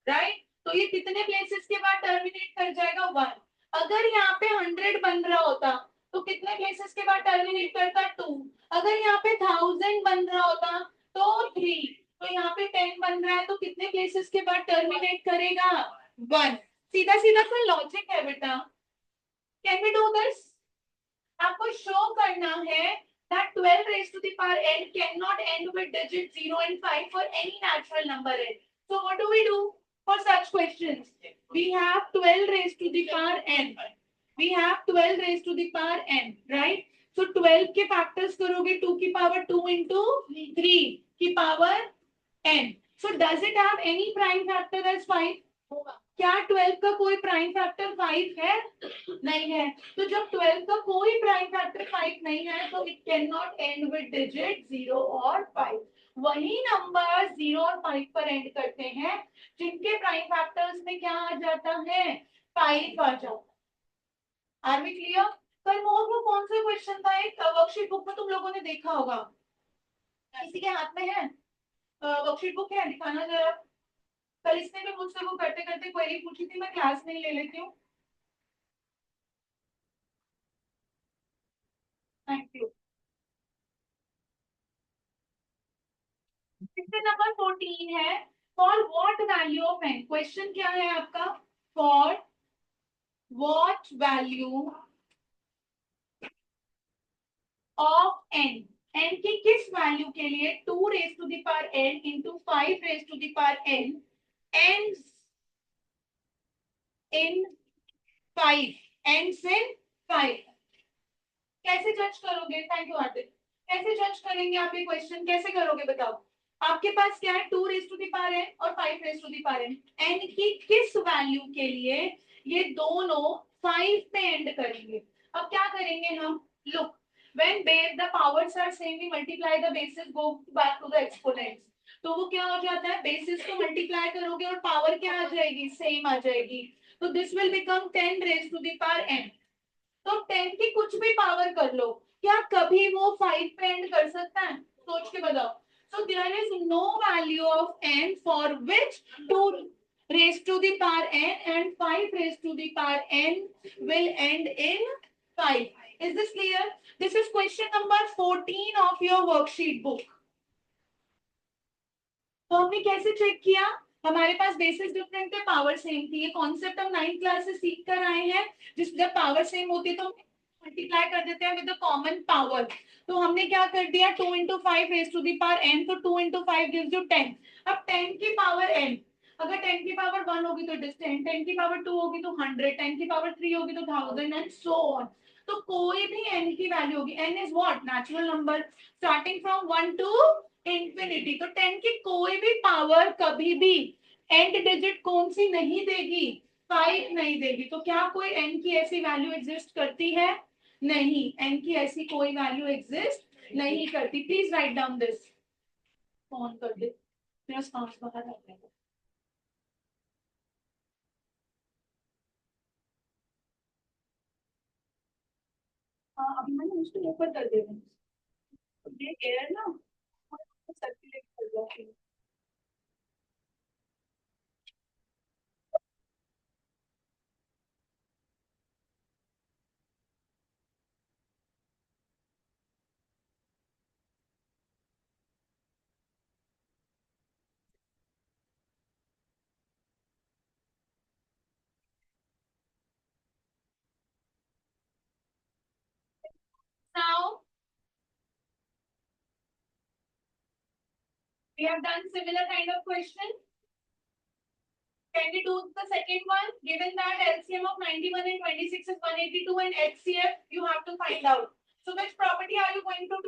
Speaker 1: राइट। तो ये कितने प्लेसेस के बाद टर्मिनेट कर जाएगा 1। अगर यहाँ पे 100 बन रहा होता तो कितने प्लेसेस के बाद टर्मिनेट करता 2। अगर यहाँ पे 1000 बन रहा होता तो 3। तो यहाँ पे 10 बन रहा है तो कितने प्लेसेस के बाद टर्मिनेट करेगा 1। सीधा सीधा सा लॉजिक है बेटा। कैन वी डू दिस, आपको शो करना है that 12 raised to the power n cannot end with digit 0 and 5 for any natural number n. So what do we do for such questions? We have 12 raised to the power n. We have 12 raised to the power n, right? So 12 के factors करोगे 2 की power 2 into 3 की power n. So does it have any prime factor as 5? क्या 12 का कोई prime factor 5 है? नहीं है। तो जब 12 का कोई प्राइम फैक्टर 5 नहीं है तो it can not and with digit 0 और 5। वही नंबर 0 और 5 पर एंड करते हैं जिनके प्राइम फैक्टर्स में क्या आ जाता है 5 आ जाता है। Are we clear? कल मोर को कौन सा क्वेश्चन था, एक वर्कशीट बुक में तुम लोगों ने देखा होगा, किसी के हाथ में है वर्कशीट बुक है, दिखाना जरा। कल इसने भी मुझसे वो करते करते क्वेरी पूछी थी, मैं क्लास में ही ले लेती हूँ। Thank you. क्वेश्चन नंबर 14 है, for what value of n. Question क्या है आपका, for what value of n, n की किस वैल्यू के लिए 2 raise to the power n into 5 raise to the power n ends in 5, ends in 5। कैसे जज करोगे, थैंक यू हार्दिक, कैसे जज करेंगे आप ये क्वेश्चन, कैसे करोगे बताओ। आपके पास क्या है 2 raise to the power n और 5 raise to the power n, n की किस वैल्यू के लिए ये दोनों 5 पे एंड करेंगे। अब क्या करेंगे हम, look when base the powers are same we multiply the basis go back to the exponents. तो वो क्या हो जाता है, बेसिस को मल्टीप्लाई करोगे और पावर क्या आ जाएगी, सेम आ जाएगी। तो this will become 10 raise to the power n. तो 10 की कुछ भी पावर कर लो, क्या कभी वो 5 पे एंड कर सकता है, सोच के बताओ। So there is no value of n for which 2 raised to the power n and 5 raised to the power n will end in 5. Is this clear? This is question number 14 of your worksheet book. तो हमने कैसे check किया, हमारे पास basis different थे, power same थी। ये concept हम 9th class से सीख कर आए हैं, जिस जब पावर सेम होती है तो मल्टीप्लाई कर देते हैं विद द कॉमन पावर। तो हमने क्या कर दिया 2 into 5 raised to the power n, तो 2 into 5 gives you 10। अब 10 की पावर n, अगर 10 की पावर 1 होगी तो डिस्टेंट, 10 की पावर 2 होगी तो 100, 10 की पावर 3 होगी तो 1000 एंड सो ऑन। तो कोई भी n की वैल्यू होगी, n is what natural number starting from 1 to infinity. तो 10 की कोई भी पावर कभी भी एंड डिजिट कौन सी नहीं देगी, 5 नहीं देगी। तो क्या कोई n की ऐसी वैल्यू एग्जिस्ट करती है, नहीं, n की ऐसी कोई वैल्यू एग्जिस्ट नहीं करती। Please write down this, on कर दे, मेरा सांस बाहर आ जाएगा। हाँ अभी मैंने उसको ऊपर कर दिया, ये एयर ना सर्कुलेट कर जाती है। We have done similar kind of question. Can we do the second one? Given that LCM of 91 and 26 is 182 and HCF, you have to find out. So which property are you going to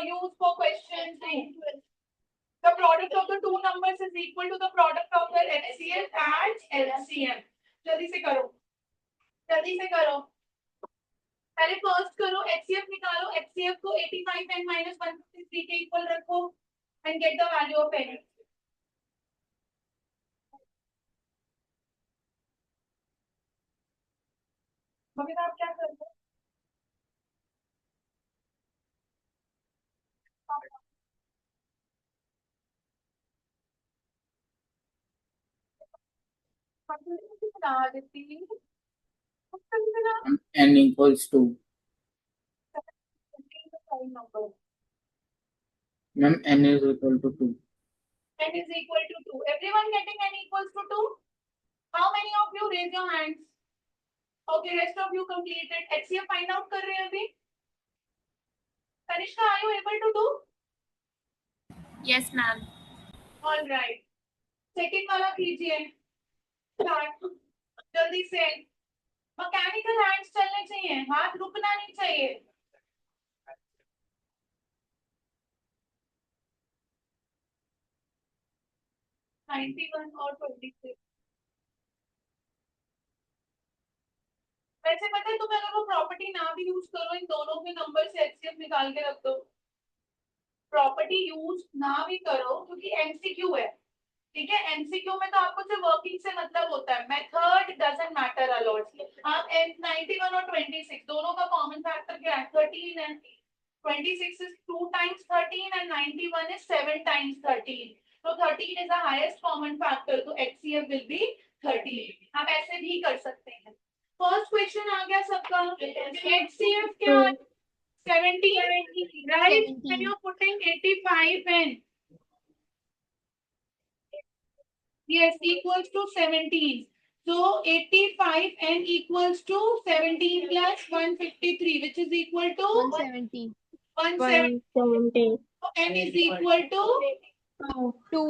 Speaker 1: use for question 2? The product of the two numbers is equal to the product of the HCF and LCM. जल्दी से करो. पहले first करो, HCF निकालो. HCF को 85 n minus 153 के equal रखो and get the value of n. Mummy आप क्या कर रहे हो? बना देती हूँ.
Speaker 3: N equals to. Ma'am, N is equal to 2.
Speaker 1: N is equal to 2. Everyone getting N equals to 2? How many of you raise your hands? Okay, rest of you completed. HCF find out कर रहे हैं अभी. Kanishka, are you able to do?
Speaker 5: Yes, ma'am.
Speaker 1: All right. Second वाला कीजिए. Start. जल्दी से. Mechanical hands चलने चाहिए. हाथ रुकना नहीं चाहिए. $91 और 26. वैसे पता है तुम्हें अगर वो प्रॉपर्टी ना भी यूज करो, इन दोनों के नंबर से HCF निकाल के रख दो. प्रॉपर्टी यूज ना भी करो क्योंकि एमसीक्यू है. ठीक है, एमसीक्यू में तो आपको सिर्फ वर्किंग से मतलब होता है. Method doesn't matter a lot. आप 91 और 26 दोनों का कॉमन फैक्टर क्या है? 13 है. 26 is 2 times 13 and 91 is 7 times 13. So 13 is the highest common factor. So HCF will be 13. आप ऐसे भी कर सकते हैं. फर्स्ट क्वेश्चन आ गया सबका. HCF क्या? 17, right? When you're putting 85 in. Yes, equals to 17. So 85 n equals to 17 plus 153, which is equal to
Speaker 5: 170.
Speaker 1: 170.
Speaker 2: 170.
Speaker 1: So n is equal to
Speaker 5: 2.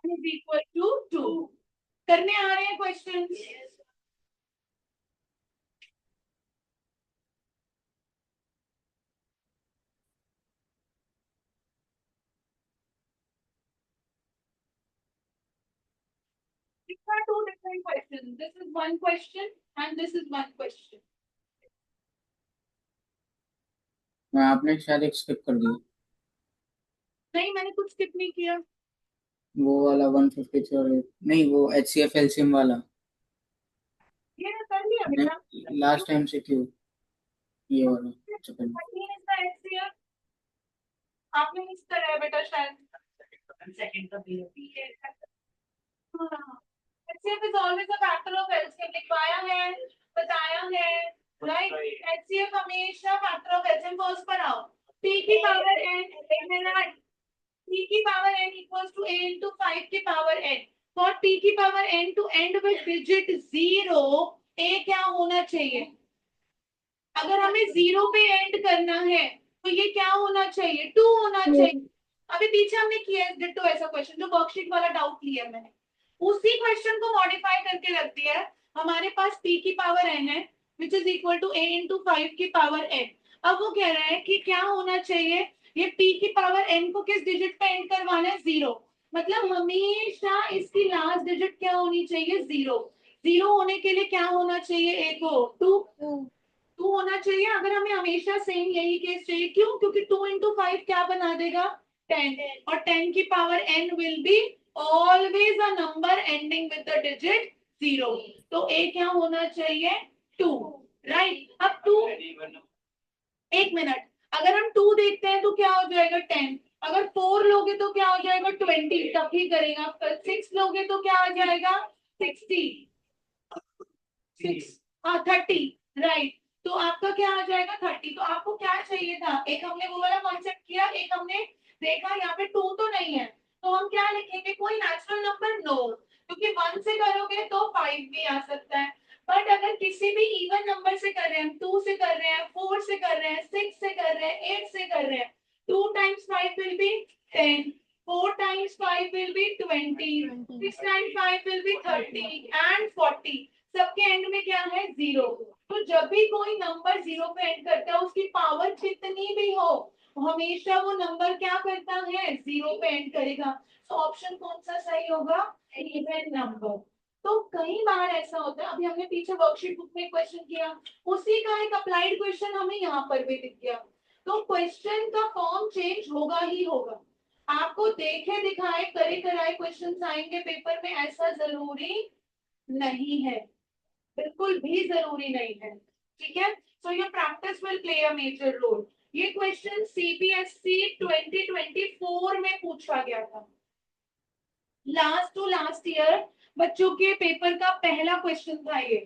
Speaker 1: n is equal to 2. करने आ रहे हैं question. These are two different questions. This is one question and this is one question.
Speaker 3: आपने शायद एक skip कर दिया.
Speaker 1: नहीं, मैंने कुछ स्किप नहीं किया.
Speaker 3: वो वाला 153 और नहीं, वो HCF LCM वाला.
Speaker 1: ये कर लिया बेटा.
Speaker 3: लास्ट टाइम से क्यों ये वाला? चलो.
Speaker 1: 13 is the HCF. आपने मिस करा है बेटा शायद. सेकंड का भी है. हाँ. HCF is always a factor of LCM. लिखवाया है, बताया है, right? HCF हमेशा factor of LCM. फर्स्ट पर आओ. P की पावर n, P की power n equals to a into 5 की पावर n. For P की power n to end with digit 0, a क्या होना चाहिए? अगर हमें 0 पे एंड करना है तो ये क्या होना चाहिए? 2 होना चाहिए. अभी पीछे हमने किया है डिट्टो ऐसा क्वेश्चन, जो वर्कशीट वाला डाउट लिया मैंने, उसी क्वेश्चन को मॉडिफाई करके रख दिया है. हमारे पास p की पावर n है which is equal to a into 5 की पावर n. अब वो कह रहा है कि क्या होना चाहिए? ये p की पावर n को किस डिजिट पे एंड करवाना है? 0. मतलब हमेशा इसकी लास्ट डिजिट क्या होनी चाहिए? 0. 0 होने के लिए क्या होना चाहिए? a को 2 होना चाहिए. अगर हमें हमेशा सेम यही केस चाहिए, क्यों? क्योंकि 2 into 5 क्या बना देगा? 10. और 10 की power n will be always a number ending with the digit 0. तो a क्या होना चाहिए? 2. राइट. अब 2, एक मिनट, अगर हम 2 देखते हैं तो क्या हो जाएगा? 10. अगर 4 लोगे तो क्या हो जाएगा? 20. तभी करेगा. 6 लोगे तो क्या आ जाएगा? 60. 30. राइट. तो आपका क्या आ जाएगा? 30. तो आपको क्या चाहिए था? एक हमने वो वाला कॉन्सेप्ट किया, एक हमने देखा यहाँ पे 2 तो नहीं है, तो हम क्या लिखेंगे? कोई नेचुरल नंबर? नो, क्योंकि 1 से करोगे तो 5 भी आ सकता है. बट अगर किसी भी इवन नंबर से कर रहे हैं, 2 से कर रहे हैं, 4 से कर रहे हैं, 6 से कर रहे हैं, 8 से कर रहे हैं, 2 times 5 will be 10. 4 times 5 will be 20. 6 times 5 will be 30 and 40. सबके एंड में क्या है 0. तो जब भी कोई नंबर 0 पे एंड करता है उसकी पावर कितनी भी हो हमेशा वो नंबर क्या करता है 0 पे एंड करेगा. तो ऑप्शन कौन सा सही होगा इवन नंबर. तो कई बार ऐसा होता है. अभी हमने पीछे वर्कशीट बुक में क्वेश्चन किया उसी का एक अप्लाइड क्वेश्चन हमें यहाँ पर भी दिख गया. तो क्वेश्चन का फॉर्म चेंज होगा ही होगा. आपको देखे दिखाए करे कराए क्वेश्चंस आएंगे पेपर में ऐसा जरूरी नहीं है. बिल्कुल भी जरूरी नहीं है. ठीक है. So your practice will play a major role. ये क्वेश्चन सीबीएसई 2024 में पूछा गया था. लास्ट टू लास्ट ईयर बच्चों के पेपर का पहला क्वेश्चन था ये.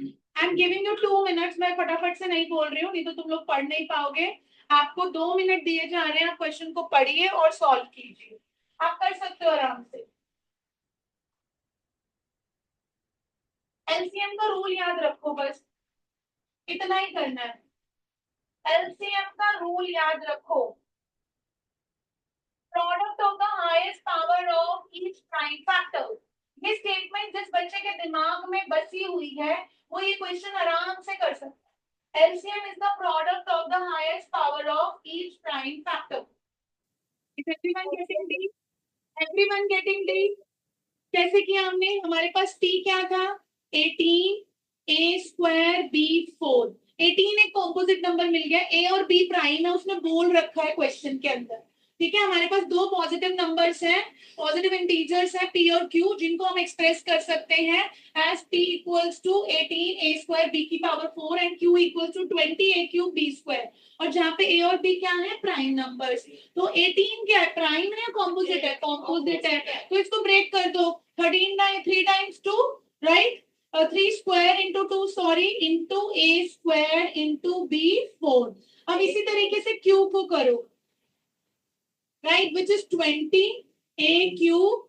Speaker 1: I am giving you 2 minutes. मैं फटाफट से नहीं बोल रही हूँ नहीं तो तुम लोग पढ़ नहीं पाओगे. आपको 2 मिनट दिए जा रहे हैं. आप क्वेश्चन को पढ़िए और सॉल्व कीजिए. आप कर सकते हो आराम से. एलसीएम का रूल याद रखो. बस इतना ही करना है. एलसीएम का रूल याद रखो. Product of the highest power of each prime factor. ये स्टेटमेंट जिस बच्चे के दिमाग में बसी हुई है वो ये क्वेश्चन आराम से कर सकता है. LCM is the product of the highest power of each prime factor. Is everyone getting D? Everyone getting D? कैसे किया हमने. हमारे पास T क्या था 18 A square B 4. 18 एक कॉम्पोजिट नंबर मिल गया. A और B प्राइम है उसने बोल रखा है क्वेश्चन के अंदर. ठीक है. हमारे पास दो पॉजिटिव नंबर्स हैं पॉजिटिव इंटीजर्स हैं P और Q जिनको हम एक्सप्रेस कर सकते हैं as P equals to 18 A square B की power 4 and Q equals to 20 A cube B square. और जहाँ पे A और B क्या है प्राइम नंबर्स. तो 18 क्या है प्राइम है या कॉम्पोजिट है. कॉम्पोजिट है. तो इसको ब्रेक कर दो. 13 3 times 2 right. 3 square into 2 sorry into A square into B 4. अब इसी तरीके से Q को करो right which is 20 A cube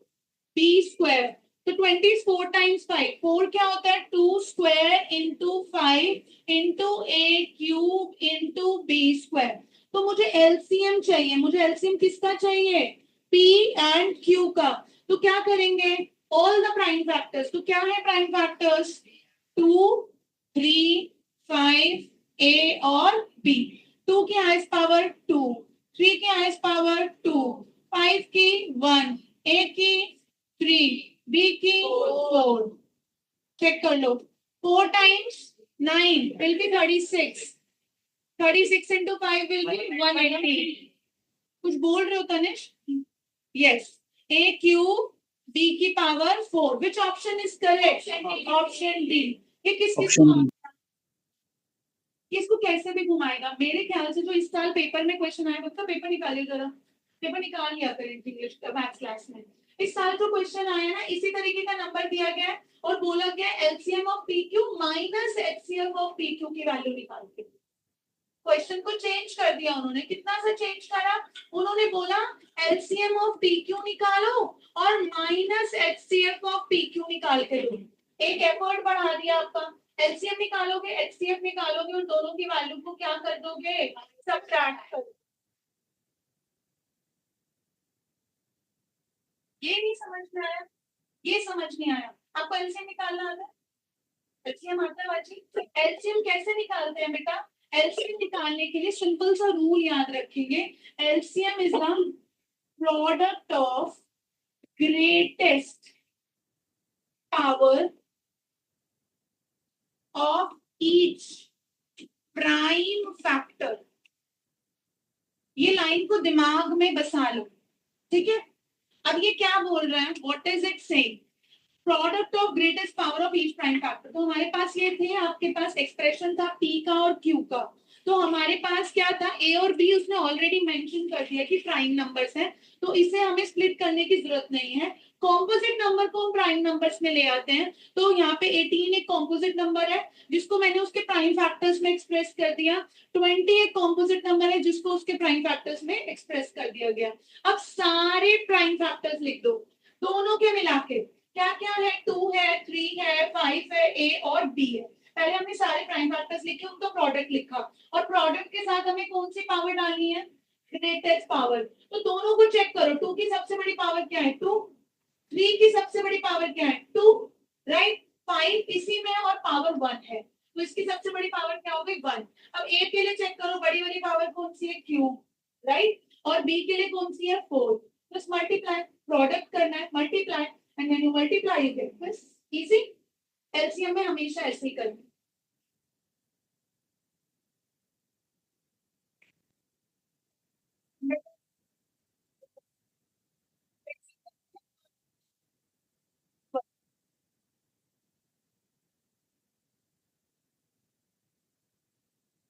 Speaker 1: B square. तो 20 is 4 times 5. 4 क्या होता है 2 square into 5 into A cube into B square. तो मुझे LCM चाहिए. मुझे LCM किसका चाहिए P and Q का. तो क्या करेंगे all the prime factors. तो क्या है prime factors 2 3 5 A और B. 2 की हाईएस्ट पावर 2 3 की हाईएस्ट पावर 2 5 की 1 A की 3 B की 4. चेक कर लो. 4 times 9 will be 36. 36 into 5 will be 180. कुछ बोल रहे हो Tanish. Yes. A cube B की power 4. Which option is correct? Option D. ये किसकी इसको कैसे भी घुमाएगा. मेरे ख्याल से जो इस साल पेपर में क्वेश्चन आया उसका पेपर निकालिए जरा. पेपर निकाल लिया करें इंग्लिश का मैथ्स क्लास में. इस साल जो क्वेश्चन आया ना इसी तरीके का नंबर दिया गया है और बोला गया LCM of PQ minus HCF of PQ की वैल्यू निकाल के. क्वेश्चन को चेंज कर दिया उन्होंने. कितना सा चेंज करा. उन्होंने बोला एलसीएम ऑफ PQ निकालो और माइनस एचसीएफ ऑफ PQ निकाल के दो. एक एफर्ट बढ़ा दिया आपका. एलसीएम निकालोगे एचसीएफ निकालोगे और दोनों की वैल्यू को क्या कर दोगे सब्ट्रैक्ट कर. ये नहीं समझ में आया. ये समझ नहीं आया. आपको एलसीएम निकालना आता है. एलसीएम आता है बाजी. एलसीएम कैसे निकालते हैं बेटा. एलसीएम निकालने के लिए सिंपल सा रूल याद रखेंगे. LCM is the product of greatest power of each prime factor. ये लाइन को दिमाग में बसा लो. ठीक है. अब ये क्या बोल रहा है. What is it saying? Product of greatest power of each prime factor. तो हमारे पास ये थे. आपके पास एक्सप्रेशन था P का और Q का. तो हमारे पास क्या था A और B उसने ऑलरेडी मेंशन कर दिया कि प्राइम नंबर्स हैं. तो इसे हमें स्प्लिट करने की जरूरत नहीं है. कॉम्पोजिट नंबर को हम प्राइम नंबर्स में ले आते हैं. तो यहाँ पे 18 एक कॉम्पोजिट नंबर है जिसको मैंने उसके प्राइम फैक्टर्स में एक्सप्रेस कर दिया. 20 एक कॉम्पोजिट नंबर है जिसको उसके प्राइम फैक्टर्स में एक्सप्रेस कर दिया गया. अब सारे प्राइम फैक्टर्स लिख दो दोनों के मिला के. क्या क्या है 2 है 3 है 5 है A और B है. पहले हमने सारे प्राइम फैक्टर्स लिखे, उनका प्रोडक्ट लिखा, और प्रोडक्ट के साथ हमें कौन सी पावर डालनी है, ग्रेटेस्ट पावर। तो दोनों को चेक करो, 2 की सबसे बड़ी पावर क्या है 2, 3 की सबसे बड़ी पावर क्या है 2, राइट, 5 इसी में और पावर 1 है, तो इसकी सबसे बड़ी पावर क्या हो गई 1। अब ए के लिए चेक करो, बड़ी वाली पावर कौन सी है क्यूब, राइट, और बी के लिए कौन सी है 4। बस मल्टीप्लाई, प्रोडक्ट करना है, multiply, and when you multiply you get this, easy. LCM में हमेशा ऐसे ही करना।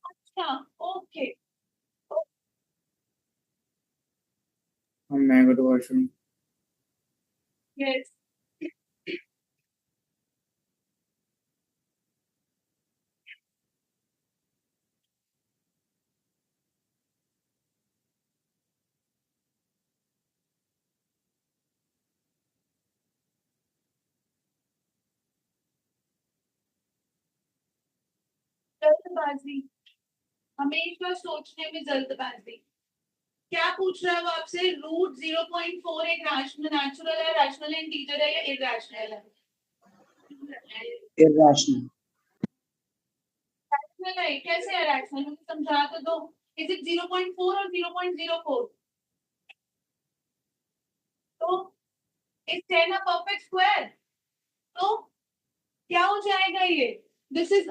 Speaker 1: अच्छा, ओके,
Speaker 3: मैं go to washroom.
Speaker 1: यस, जल्दबाजी, हमेशा सोचने में जल्दबाजी। क्या पूछ रहा है वो आपसे, रूट 0.4 एक रैशनल नेचुरल है, रैशनल इंटीजर है या इरैशनल है?
Speaker 3: Irrational.
Speaker 1: रैशनल है, कैसे है रैशनल, मुझे समझा तो दो। इज इट 0.4 और 0.04? तो इज 10 अ परफेक्ट स्क्वायर? तो क्या हो जाएगा ये, this is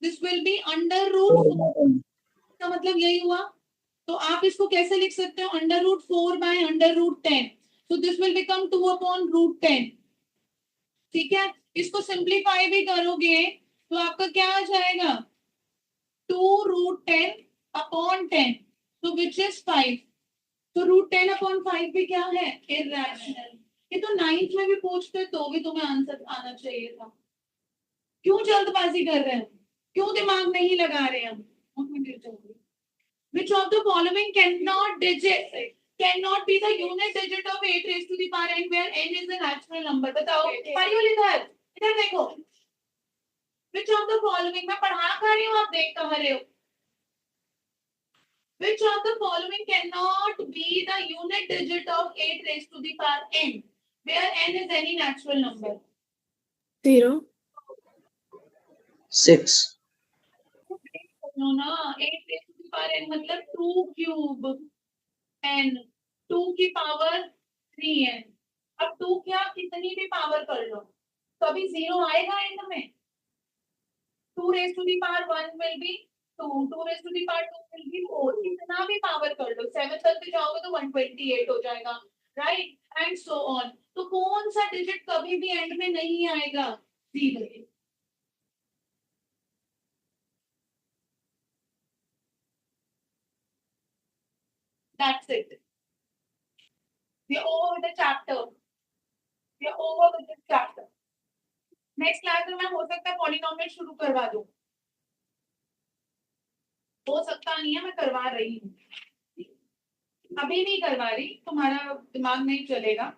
Speaker 1: this will be under root, का मतलब यही हुआ। तो आप इसको कैसे लिख सकते हो, under root 4 by under root 10, so this will become 2 upon root 10। ठीक है, इसको सिंप्लीफाई भी करोगे तो आपका क्या आ जाएगा 2 रूट 10 अपॉन 10, तो विच इज 5। तो रूट 10 अपॉन 5 भी क्या है, इरैशनल। ये तो 9th में भी पूछते तो भी तुम्हें आंसर आना चाहिए था। क्यों जल्दबाजी कर रहे हैं, क्यों दिमाग नहीं लगा रहे हैं हम। Which of the following cannot be the unit digit of 8 raised to the power n where n is a natural number? बताओ, पढ़ी वाली इधर देखो। Which of the following, मैं पढ़ा कर रही हूँ, आप देख कह रहे हो। Which of the following cannot be the unit digit of 8 raised to the power n where n is any natural number?
Speaker 2: 0.
Speaker 3: 6.
Speaker 1: No ना, 8 raised to the power n मतलब 2 क्यूब n, 2 की पावर 3n। अब 2 क्या कितनी भी power कर लो, कभी 0 आएगा एंड में। 2 raised to the power 1 will be 2, 2 raised to the power 2 will be 4, कितना भी पावर कर लो, 7 तक भी जाओगे तो 128 हो जाएगा, राइट, एंड सो ऑन। तो कौन सा डिजिट कभी भी एंड में नहीं आएगा, 0। That's it. We are over the chapter. We are over with this chapter. Next class में मैं हो सकता है पॉलिनोमियल शुरू करवा दूं, हो सकता नहीं है, मैं करवा रही हूँ, अभी नहीं करवा रही, तुम्हारा दिमाग नहीं चलेगा।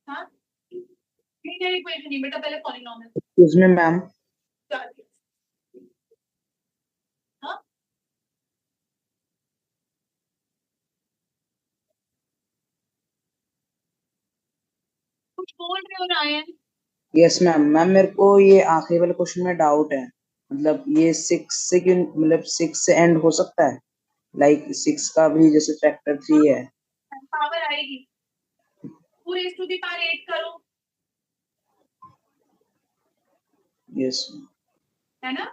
Speaker 1: हाँ, लीनियर इक्वेशन नहीं बेटा, पहले पॉलिनोमियल।
Speaker 3: Excuse me, ma'am.
Speaker 1: हाँ, कुछ बोल रहे हो रायन?
Speaker 3: Yes, ma'am. मैम मेरे को ये आखिरी वाले क्वेश्चन में डाउट है, मतलब ये 6 से क्यों, मतलब 6 से एंड हो सकता है, लाइक 6 का भी जैसे फैक्टर 3 है।
Speaker 1: पावर आएगी, पूरे टू दी पावर 8 करो,
Speaker 3: यस
Speaker 1: है ना।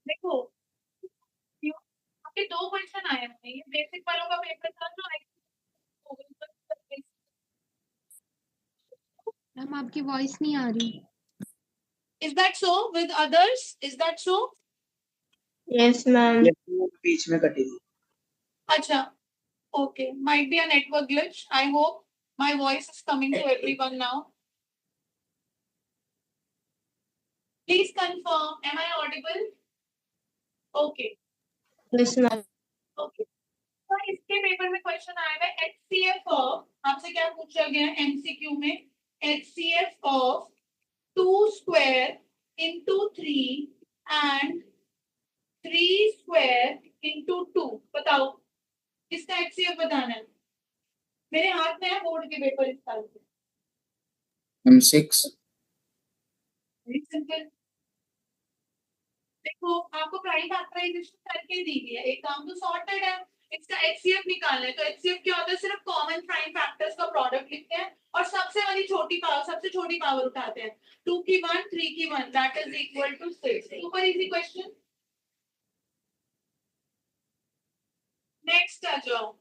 Speaker 1: देखो, आपके 2 क्वेश्चन आए हैं, ये बेसिक वालों का पेपर था ना।
Speaker 4: मैम आपकी वॉइस नहीं आ रही।
Speaker 1: Is that so with others? Is that so?
Speaker 5: Yes, ma'am.
Speaker 3: ये बीच में कटी थी।
Speaker 1: अच्छा, okay, might be a network glitch. I hope my voice is coming to everyone now. Please confirm, am I audible? Okay,
Speaker 5: Yes, ma'am.
Speaker 1: okay. तो इसके paper में question आया है HCF ऑफ, आपसे क्या पूछा गया है MCQ में, HCF of 2 square into 3 and 3 square into 2, बताओ इसका HCF बताना है। मेरे हाथ में है बोर्ड के पेपर इस साल के।
Speaker 3: Ma'am 6
Speaker 1: very simple. देखो आपको प्राइम फैक्टराइजेशन करके दी गई है, एक काम तो सॉर्टेड है, इसका HCF निकालना है। तो HCF क्या होता है, सिर्फ कॉमन प्राइम फैक्टर्स का प्रोडक्ट लिखते हैं और सबसे वाली छोटी पावर, सबसे छोटी पावर उठाते हैं। 2 की 1, 3 की 1, that is equal to 6। Super easy question. Next आ जाओ।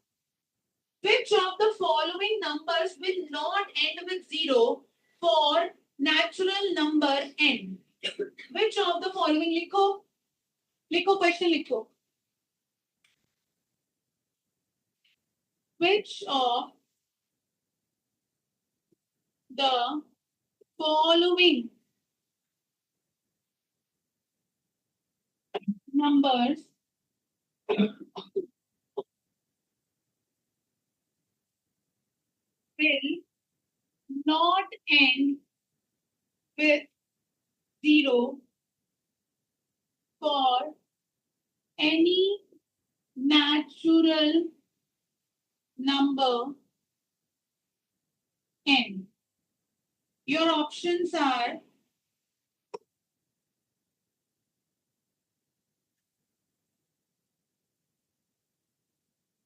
Speaker 1: Which of the following numbers will not end with 0 for natural number n? Which of the following, लिखो लिखो क्वेश्चन लिखो। Which of the following numbers will not end with 0 for any natural number n? Your options are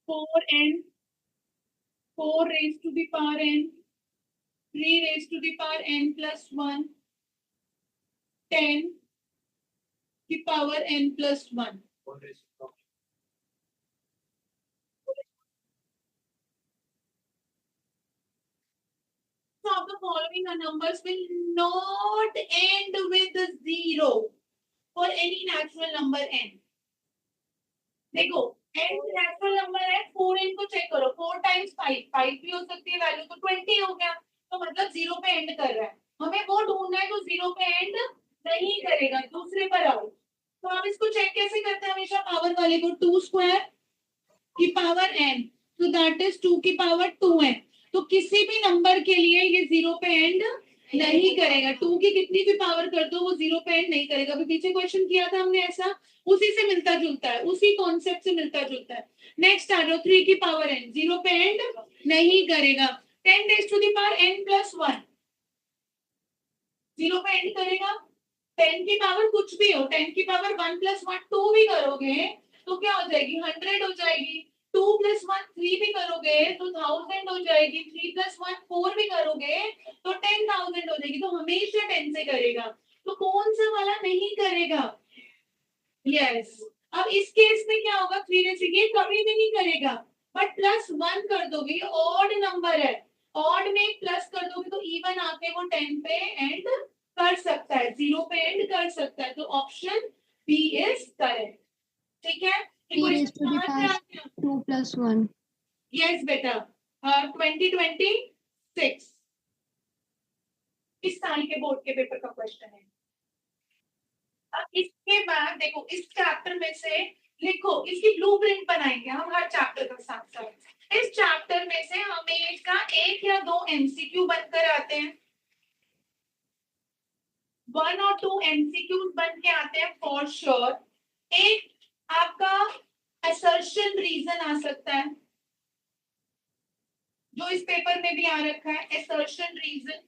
Speaker 1: 4n, 4 raised to the power n, 3 raised to the power n plus 1, 10 the power n plus 1. So of the following numbers will not end with 0 for any natural number n. देखो n natural number है, 4n को check करो, 4 times 5, 5 भी हो सकती है value, तो 20 हो गया, तो मतलब 0 पे एंड कर रहा है। हमें वो ढूंढना है तो 0 पे एंड नहीं करेगा, दूसरे पर आओ। तो आप इसको चेक कैसे करते हैं, हमेशा पावर वाले को 2 स्क्वायर की पावर n, तो दैट इज 2 की पावर 2n। तो किसी भी नंबर के लिए ये 0 पे एंड नहीं करेगा, 2 की कितनी भी पावर कर दो वो 0 पे एंड नहीं करेगा। अभी पीछे क्वेश्चन किया था हमने ऐसा, उसी से मिलता जुलता है, उसी कॉन्सेप्ट से मिलता जुलता है। नेक्स्ट आ जाओ, 3 की पावर n 0 पे एंड नहीं करेगा। 10 raise to the power n plus 1 0 पे एंड करेगा। 10 की पावर कुछ भी हो, 10 की पावर 1 प्लस 1 2 भी करोगे तो क्या हो जाएगी, 100 हो जाएगी। 2 प्लस 1 3 भी करोगे तो 1000 हो जाएगी। 3 प्लस 1 4 भी करोगे तो 10,000 हो जाएगी। तो हमेशा 10 से करेगा, तो कौन सा वाला नहीं करेगा, यस। अब इस केस में क्या होगा, 3 रेज़ ये कभी भी नहीं करेगा, बट प्लस 1 कर दोगे, ऑड नंबर है, ऑड में प्लस कर दोगे तो इवन आके वो 10 पे एंड कर सकता है, 0 पे एंड कर सकता है। तो ऑप्शन बी इज करेक्ट, ठीक है।
Speaker 4: 3 raised to the power 2 plus 1.
Speaker 1: Yes बेटा, 2026 इस साल के बोर्ड के पेपर का क्वेश्चन है। अब इसके बाद देखो, इस चैप्टर में से लिखो, इसकी ब्लूप्रिंट बनाएंगे हम हर चैप्टर का साथ साथ। इस चैप्टर में से हमेशा 1 या 2 MCQ बनकर आते हैं, 1 और 2 MCQs बन के आते हैं फॉर श्योर। एक आपका असर्शन रीजन आ सकता है, जो इस पेपर में भी आ रखा है, असर्शन रीजन।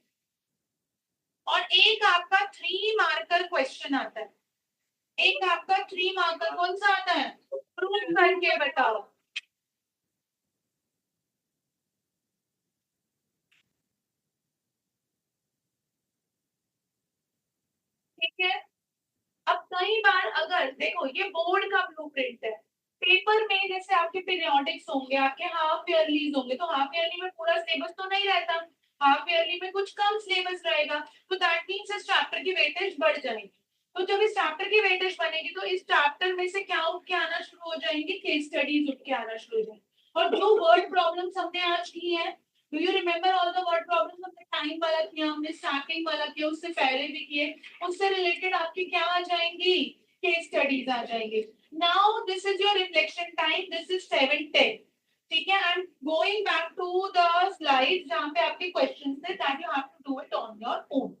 Speaker 1: और एक आपका 3 मार्कर क्वेश्चन आता है, एक आपका 3 मार्कर कौन सा आता है, प्रूव करके बताओ। ठीक है। अब कई बार अगर देखो, ये बोर्ड का ब्लूप्रिंट है, पेपर में जैसे आपके पीरियोडिक्स होंगे, आपके हाफ ईयरलीज होंगे, तो हाफ ईयरली में पूरा सिलेबस तो नहीं रहता, हाफ ईयरली में कुछ कम सिलेबस रहेगा, तो दैट मींस इस चैप्टर की वेटेज बढ़ जाएगी। तो जब इस चैप्टर की वेटेज बनेगी तो इस चैप्टर में से क्या उठ के आना शुरू हो जाएंगे, केस स्टडीज उठ के आना शुरू हो जाएंगे। और जो वर्ड प्रॉब्लम्स हमने आज की है, do you remember all the word problems, हमने टाइम वाला किया, हमने स्टार्टिंग वाला किया, उससे पहले भी किए, उससे रिलेटेड आपकी क्या आ जाएंगी, केस स्टडीज आ जाएंगे। Now this is your reflection time, this is 7:10। ठीक है, and going back to the slide जहाँ पे आपके क्वेश्चन थे, that you have to do it on your own.